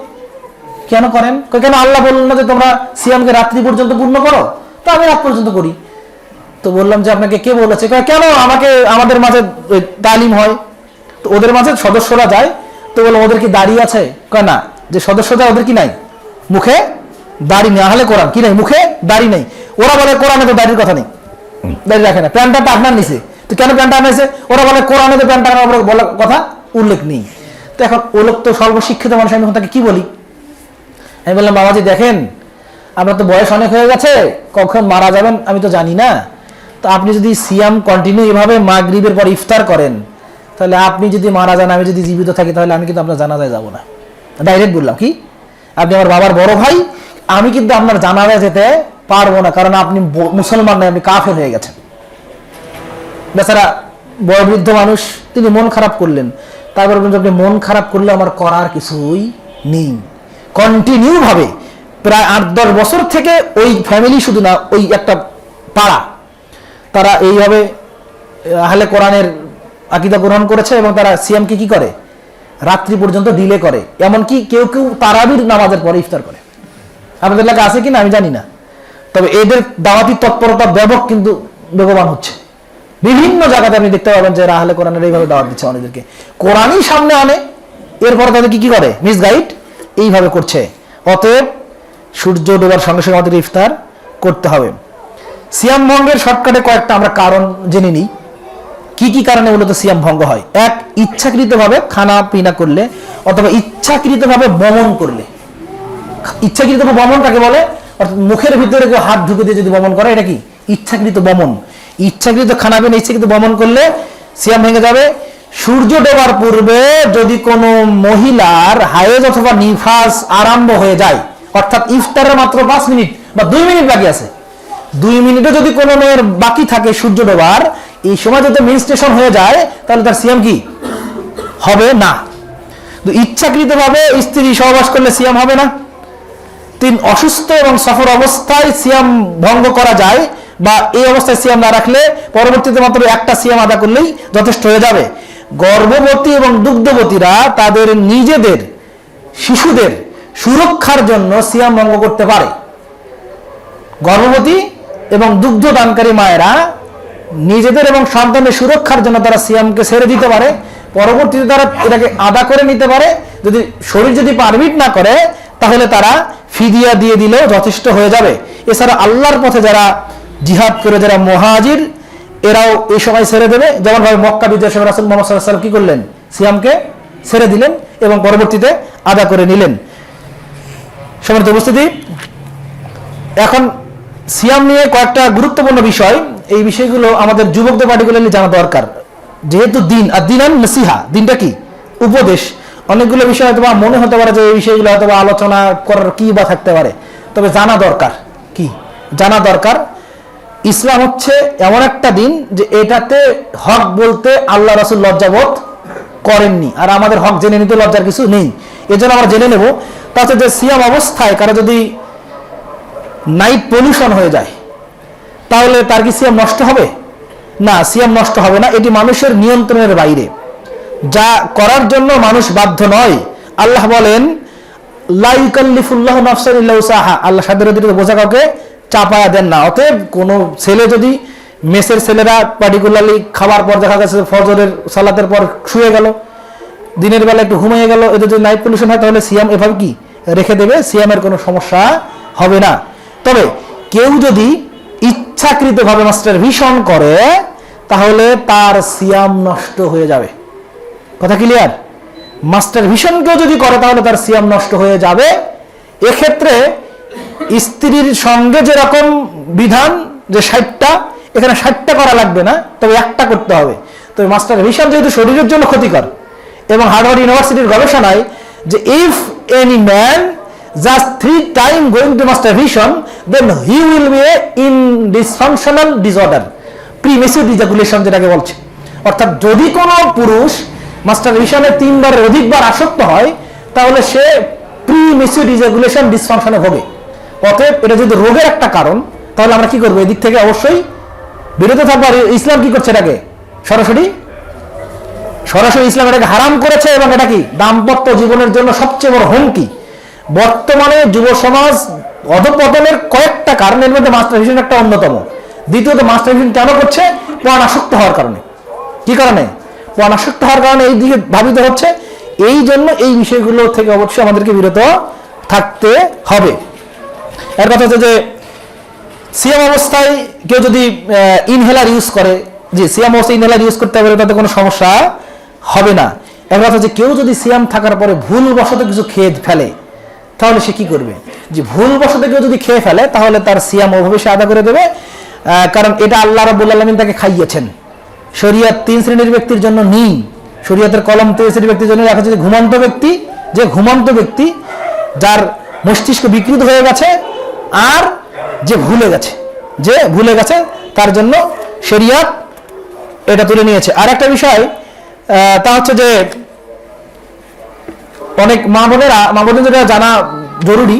Speaker 1: কেন করেন? কেন আল্লাহ বললেন না যে তোমরা সিয়ামকে রাত্রি পর্যন্ত পূর্ণ করো? তো আমি রাত পর্যন্ত করি। তো বললাম যে আপনাকে কে বলেছে? কেন আমাকে আমাদের মাঝে তালিম হয়, তো ওদের মাঝে সদস্যরা যায়, তো বললাম ওদের কি দাড়ি আছে? না, যে সদস্য যায় ওদের কি নাই, মুখে দাড়ি নেই। আহলে কোরআন কি নাই, মুখে দাড়ি নেই। ওরা বলে কোরআনে তো দাড়ির কথা নেই, দাড়ি রাখে না, প্যান্টটা আপনার নিচে। তো কেন প্যান্টটা আনাইছে? ওরা বলে কোরআনে তো প্যান্টটা বলার কথা উল্লেখ নেই। তো এখন ও লোক তো সর্বশিক্ষিত মানুষ, আমি তাকে কি বলি? আমি বললাম বাবাজি দেখেন, আপনার তো বয়স অনেক হয়ে গেছে, কখন মারা যাবেন আমি তো জানি না। তো আপনি যদি সিয়াম কন্টিনিউ এভাবে মাগরিবের পর ইফতার করেন, তাহলে আপনি যদি মারা যান, আমি যদি জীবিত থাকি, তাহলে আমি কিন্তু আপনার জানাজায় যাব না। ডাইরেক্ট বললাম, কি আপনি আমার বাবার বড় ভাই, আমি কিন্তু আপনার জানাজায় যেতে পারবো না, কারণ আপনি মুসলমান নয়, আপনি কাফের হয়ে গেছেন। বেচারা বয়োবৃদ্ধ মানুষ, তিনি মন খারাপ করলেন। তারপর আপনি মন খারাপ করলে আমার করার কিছুই নেই। কন্টিনিউ ভাবে প্রায় 8-10 বছর থেকে ওই ফ্যামিলি, শুধু না ওই একটা পাড়া, তারা এইভাবে আহলে কোরআনের আকীদা গ্রহণ করেছে এবং তারা সিয়ামকে কি করে, রাত্রি পর্যন্ত ডিলে করে। এমনকি কেউ কেউ তারাবির নামাজের পরে ইফতার করে। আপনাদের এলাকা আছে কিনা আমি জানি না, তবে এদের দাওয়াতি তৎপরতা ব্যাপক কিন্তু বেগবান হচ্ছে। বিভিন্ন জায়গাতে আপনি দেখতে পাবেন যে আহলে কোরআনের এইভাবে দাওয়াত দিচ্ছে অনেকদেরকে, কোরআনই সামনে আনে, এরপরে তাদের কি করে মিসগাইড এইভাবে করছে। অতএব সূর্য ডোবার সঙ্গে সঙ্গে আমাদের ইফতার করতে হবে। সিয়াম ভঙ্গের শর্টকাটে কয়েকটা আমরা কারণ জেনে নিই, কি কি কারণে মূলত সিয়াম ভঙ্গ হয়। এক, ইচ্ছাকৃতভাবে খানা পিনা করলে অথবা ইচ্ছাকৃতভাবে বমন করলে। ইচ্ছাকৃতভাবে বমন কাকে বলে? অর্থাৎ মুখের ভিতরে কেউ হাত ঢুকে দিয়ে যদি বমন করে, এটা কি ইচ্ছাকৃত বমন। ইচ্ছাকৃত খানা পিনা ইচ্ছাকৃত বমন করলে সিয়াম ভেঙে যাবে। সূর্য ডোবার পূর্বে যদি কোনো মহিলার হায়েজ অথবা নিফাস আরম্ভ হয়ে যায়, অর্থাৎ ইফতারের মাত্র 5 মিনিট বা 2 মিনিট বাকি আছে, 2 মিনিটে যদি কোনো মেয়ের বাকি থাকে সূর্য ডোবার, এই সময় যদি মেনস্ট্রুয়েশন হয়ে যায়, তাহলে তার সিয়াম কি হবে না। তো ইচ্ছাকৃতভাবে স্ত্রী সহবাস করলে সিয়াম হবে না। 3, অসুস্থ এবং সফর অবস্থায় সিয়াম ভঙ্গ করা যায়, বা এই অবস্থায় সিয়াম না রাখলে পরবর্তীতে মাত্র একটা সিয়াম আদা করলেই যথেষ্ট হয়ে যাবে। গর্ভবতী এবং দুগ্ধবতীরা তাদের নিজেদের শিশুদের সুরক্ষার জন্য সিয়াম ভঙ্গ করতে পারে। গর্ভবতী এবং দুগ্ধ দানকারী মায়েরা নিজেদের এবং সন্তানের সুরক্ষার জন্য তারা সিয়ামকে ছেড়ে দিতে পারে, পরবর্তীতে তারা এটাকে আদা করে নিতে পারে। যদি শরীর যদি পারমিট না করে, তাহলে তারা ফিদিয়া দিয়ে দিলেও যথেষ্ট হয়ে যাবে। এছাড়া আল্লাহর পথে যারা জিহাদ করে, যারা মুহাজির, এরাও এই সময় ছেড়ে দেবে। যেমন ভাবে মক্কা বিজয়ের সময় রাসূল মুহাম্মদ সাল্লাল্লাহু আলাইহি ওয়াসাল্লাম কি করলেন, সিয়ামকে ছেড়ে দিলেন এবং পরবর্তীতে আদা করে নিলেন। সম্মানিত উপস্থিতি, এখন সিয়াম নিয়ে কয়েকটা গুরুত্বপূর্ণ বিষয়, এই বিষয়গুলো আমাদের যুবকদের পার্টিকুলারলি জানা দরকার। যেহেতু দিন আর দিনান নসিহা, দিনটা কি উপদেশ। অনেকগুলো বিষয় হয়তো মনে হতে পারে যে এই বিষয়গুলো হয়তো আলোচনা করার কি বা থাকতে পারে, তবে জানা দরকার। কি জানা দরকার? ইসলাম হচ্ছে এমন একটা দিন যে এটাতে হক বলতে আল্লাহ রাসূল লজ্জাবোধ করেননি, আর আমাদের হক জেনে নিতে লজ্জার কিছু নেই। এজন্য আমরা জেনে নেব। তাতে যে সিয়াম অবস্থায় কারো যদি নাইট পলিউশন হয়ে যায়, তাহলে তার কি সিয়াম নষ্ট হবে? না, সিয়াম নষ্ট হবে না। এটি মানুষের নিয়ন্ত্রণের বাইরে, যা করার জন্য মানুষ বাধ্য নয়। আল্লাহ বলেন, লা ইউকাল্লিফুল্লাহু নাফসান ইল্লা উসাহা, আল্লাহ সাধ্যের অতিরিক্ত বোঝা কাউকে চাপায়া দেন না। অতএব কোনো ছেলে যদি, মেসের ছেলেরা পার্টিকুলারলি খাবার পর দেখা গেছে ফজরের সালাতের পর শুয়ে গেল, দিনের বেলা একটু ঘুমিয়ে গেল, এদের যদি নাইট পলিউশন হয়, তাহলে সিয়াম এভাবে কি রেখে দেবে, সিয়ামের কোনো সমস্যা হবে না। তবে কেউ যদি ইচ্ছাকৃতভাবে মাস্টারভিশন করে, তাহলে তার সিয়াম নষ্ট হয়ে যাবে। কথা ক্লিয়ার? মাস্টারভিশন কেউ যদি করে, তাহলে তার সিয়াম নষ্ট হয়ে যাবে। এক্ষেত্রে স্ত্রীর সঙ্গে যেরকম বিধান যে 60টা, এখানে 60টা করা লাগবে না, তবে একটা করতে হবে। তবে মাস্টারভিশন যেহেতু শরীরের জন্য ক্ষতিকর, এবং হার্ভার্ড ইউনিভার্সিটির গবেষণায় যে if any man just 3 times going to masturbation, then he will be in dysfunctional disorder, premature ejaculation যেটাকে বলছে। অর্থাৎ যদি কোনো পুরুষ মাস্টারভিশনে 3 বারের অধিকবার আসক্ত হয়, তাহলে সে প্রিমেচিউর ইজাকুলেশন ডিসফাংশনে ভোগে। অতএব এটা যদি রোগের একটা কারণ, তাহলে আমরা কি করবো, এদিক থেকে অবশ্যই বিরত থাকবো। আর ইসলাম কি করছে, এটাকে সরাসরি ইসলাম এটাকে হারাম করেছে, এবং এটা কি দাম্পত্য জীবনের জন্য সবচেয়ে বড় হুমকি। বর্তমানে যুব সমাজ অধঃপতনের কয়েকটা কারণের মধ্যে মাস্টারবেশন একটা অন্যতম। দ্বিতীয়ত মাস্টারবেশন কেন করছে? পর্নাসক্ত হওয়ার কারণে। কি কারণে? পর্নাসক্ত হওয়ার কারণে এই দিকে ধাবিত হচ্ছে। এই জন্য এই বিষয়গুলো থেকে অবশ্যই আমাদেরকে বিরত থাকতে হবে। এর কথা হচ্ছে যে সিয়াম অবস্থায় কেউ যদি ইনহেলার ইউজ করে, যে সিয়াম অবস্থায় ইনহেলার ইউজ করতে পারে, তাতে কোনো সমস্যা হবে না। এর কথা হচ্ছে কেউ যদি সিয়াম থাকার পরে ভুলবশত কিছু খেয়ে ফেলে, তাহলে সে কি করবে? যে ভুলবশত কেউ যদি খেয়ে ফেলে, তাহলে তার সিয়াম ওভাবে সে আদা করে দেবে, কারণ এটা আল্লাহ রাব্বুল আলামিন তাকে খাইয়েছেন। শরীয়ত 3 শ্রেণীর ব্যক্তির জন্য নেই। শরীয়তের কলম 3 শ্রেণীর ব্যক্তির জন্য রাখা হচ্ছে ঘুমন্ত ব্যক্তি, যে ঘুমন্ত ব্যক্তি যার মস্তিষ্ক বিকৃত হয়ে গেছে, আর যে ভুলে গেছে তার জন্য শরীয়ত এটা তুলে নিয়েছে। আর একটা বিষয় তা হচ্ছে যে অনেক মা বোনেরা জানা জরুরি।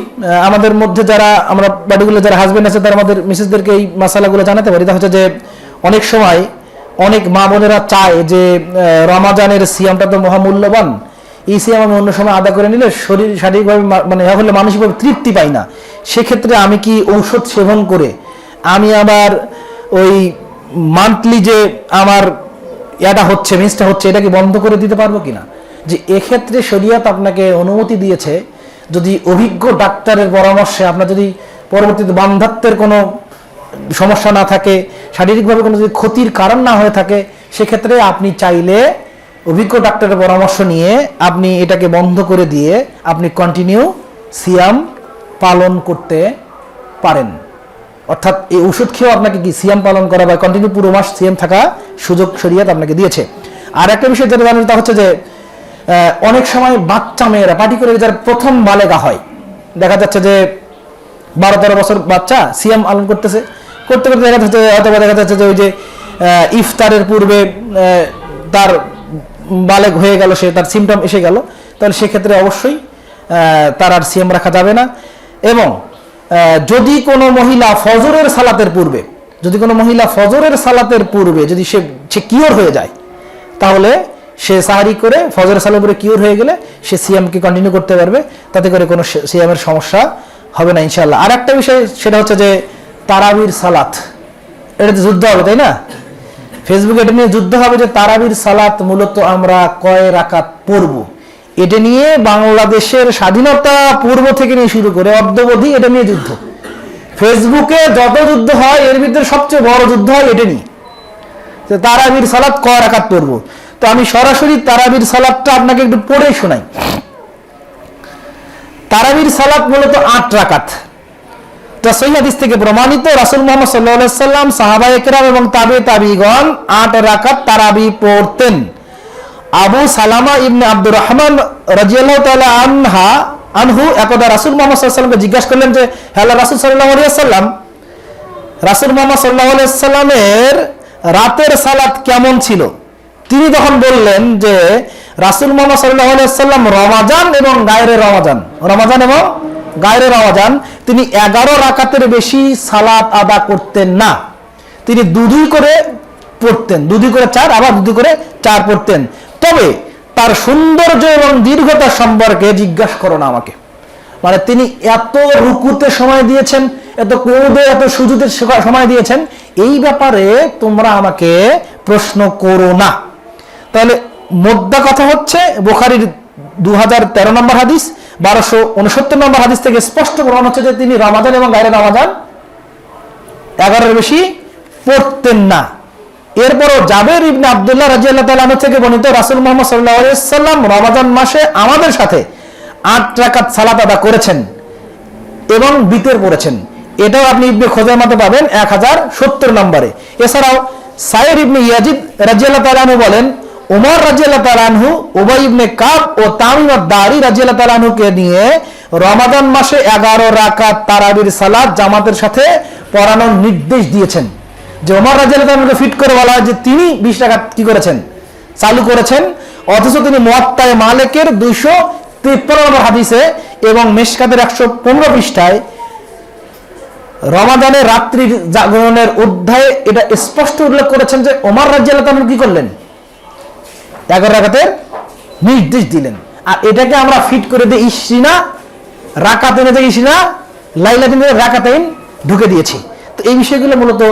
Speaker 1: আমাদের মধ্যে যারা আমরা বাড়িগুলো যারা হাজবেন্ড আছে, তারা আমাদের মিসেসদেরকে এই মশালাগুলো জানাতে পারি। তা হচ্ছে যে অনেক সময় অনেক মা বোনেরা চায় যে রমাজানের সিয়ামটা তো মহামূল্যবান, এই সিয়াম আমি অন্য সময় আদা করে নিলে শরীর শারীরিকভাবে মানে হলে মানসিকভাবে তৃপ্তি পাই না, সেক্ষেত্রে আমি কি ঔষধ সেবন করে আমি আবার ওই মান্থলি যে আমার এটা হচ্ছে মিসটা হচ্ছে, এটা কি বন্ধ করে দিতে পারবো কিনা? যে এক্ষেত্রে শরীয়ত আপনাকে অনুমতি দিয়েছে, যদি অভিজ্ঞ ডাক্তারের পরামর্শে আপনার যদি পরবর্তীতে বান্ধাত্বের কোনো সমস্যা না থাকে, শারীরিকভাবে কোনো যদি ক্ষতির কারণ না হয়ে থাকে, সেক্ষেত্রে আপনি চাইলে অভিজ্ঞ ডাক্তারের পরামর্শ নিয়ে আপনি এটাকে বন্ধ করে দিয়ে আপনি কন্টিনিউ সিয়াম পালন করতে পারেন। অর্থাৎ এই ওষুধ খেয়েও আপনাকে কি সিয়াম পালন করা বা কন্টিনিউ পুরো মাস সিয়াম থাকা সুযোগ শরীয়ত আপনাকে দিয়েছে। আর একটা বিষয় যেটা জানেন তা হচ্ছে যে অনেক সময় বাচ্চা মেয়েরা পার্টিকুলার যারা প্রথম বালেগা হয়, দেখা যাচ্ছে যে 12-13 বছর বাচ্চা সিয়াম পালন করতে দেখা যাচ্ছে যে ওই যে ইফতারের পূর্বে তার বালেগ হয়ে গেল, সে তার সিমটম এসে গেল, তাহলে সেক্ষেত্রে অবশ্যই তার আর সিয়াম রাখা যাবে না। এবং যদি কোনো মহিলা ফজরের সালাতের পূর্বে যদি সে কিওর হয়ে যায়, তাহলে সে সাহারি করে ফজরের সালাতের পরে কিওর হয়ে গেলে সে সিয়ামকে কন্টিনিউ করতে পারবে, তাতে করে কোনো সিয়ামের সমস্যা হবে না ইনশাআল্লাহ। আর একটা বিষয় সেটা হচ্ছে যে তারাবির সালাত, এটাতে যুদ্ধ হবে, তাই না? ফেসবুকে এটা নিয়ে যুদ্ধ হবে যে তারাবির সালাত মূলত আমরা কয় রাকাত পড়ব। এটা নিয়ে বাংলাদেশের স্বাধীনতা পূর্ব থেকে নিয়ে শুরু করে অদ্যাবধি এটা নিয়ে যুদ্ধ। ফেসবুকে যত যুদ্ধ হয় এর ভিতরে সবচেয়ে বড় যুদ্ধ হয় এটা নিয়ে, যে তারাবির সালাত কয় রাকাত পড়ব। তো আমি সরাসরি তারাবির সালাতটা আপনাকে একটু পড়ে শোনাই। তারাবির সালাত মূলত 8 রাকাত। সহিহ হাদিস থেকে প্রমাণিত, রাসূল মুহাম্মদ সাল্লাল্লাহু আলাইহি সাল্লাম, সাহাবায়ে কেরাম এবং তাবিঈগণ 8 রাকাত তারাবি পড়তেন। আবু সালামা ইবনে আব্দুর রহমান রাদিয়াল্লাহু তাআলা আনহু একদা রাসূল মুহাম্মদ সাল্লাল্লাহু আলাইহি সাল্লামকে জিজ্ঞাসা করলেন যে হে আল্লাহর রাসূল সাল্লাল্লাহু আলাইহি সাল্লাম, রাসূল মুহাম্মদ সাল্লাল্লাহু আলাইহি সাল্লামের রাতের সালাত কেমন ছিল? তিনি তখন বললেন যে রাসূল মুহাম্মদ সাল্লাল্লাহু আলাইহি সাল্লাম রমাজান এবং গায়রে রমাজান তিনি 11 রাকাতের বেশি সালাত আদা করতেন না। তিনি দুই করে পড়তেন, 2 করে 4, আবার 2 করে 4 পড়তেন। তবে তার সৌন্দর্য এবং দীর্ঘতা সম্পর্কে জিজ্ঞাসা করো না আমাকে। মানে তিনি এত রুকুতে সময় দিয়েছেন, এত কুনুতে, এত সুজুদে সময় দিয়েছেন, এই ব্যাপারে তোমরা আমাকে প্রশ্ন করো না। তাহলে মোদ্দা কথা হচ্ছে বুখারীর 2013 নম্বর হাদিস, 1269 নম্বর হাদিস থেকে স্পষ্ট প্রমাণ হচ্ছে যে তিনি রমাজান এবং গায়রে রমাজান 11-এর বেশি পড়তেন না। এরপরও জাবের ইবনে আব্দুল্লাহ রাদিয়াল্লাহু তাআলা আনহু থেকে বর্ণিত, রাসূল মুহাম্মদ সাল্লাল্লাহু আলাইহি সাল্লাম রমাজান মাসে আমাদের সাথে 8 রাকাত সালাত আদা করেছেন এবং বিতর পড়েছেন। এটাও আপনি ইবনে খুজাইমাতে পাবেন 1070 নম্বরে। এছাড়াও সাইর ইবনে ইয়াজিদ রাদিয়াল্লাহু তাআলা আনহু বলেন, ওমর রাদিয়াল্লাহু তাআলা আনহু উবাই ইবনে কাব ও তামিম আদ-দারি রাদিয়াল্লাহু তাআলা আনহুকে নিয়ে রমাজান মাসে 11 রাকাত তারাবির সালাত জামাতের সাথে পড়ানোর নির্দেশ দিয়েছেন। যে ওমর রাদিয়াল্লাহু তাআলা আনহুকে ফিট করে বলা হয় যে তিনি 20 রাকাত কি করেছেন, চালু করেছেন, অথচ তিনি মুয়াত্তায়ে মালিকের 253 নম্বর হাদিসে এবং মিশকাতের 115 পৃষ্ঠায় রমাদানের রাত্রির জাগরণের অধ্যায়ে এটা স্পষ্ট উল্লেখ করেছেন যে ওমর রাদিয়াল্লাহু তাআলা কি করলেন, 11 রাকাতের নির্দেশ দিলেন। আর এটাকে আমরা ফিট করে দিই ইসরিনা রাকাতাইনে থেকে না লাইলাতুল রাকাতাইন ঢুকে দিয়েছি। তো এই বিষয়গুলো মূলত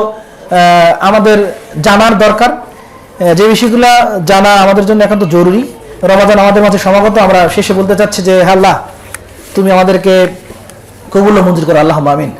Speaker 1: আমাদের জানার দরকার, যে বিষয়গুলো জানা আমাদের জন্য একান্ত জরুরি। রমাদান আমাদের মাঝে সমাগত, আমরা শেষে বলতে চাচ্ছি যে আল্লাহ তুমি আমাদেরকে কবুল ও মঞ্জুর করো, আল্লাহুম্মা আমিন।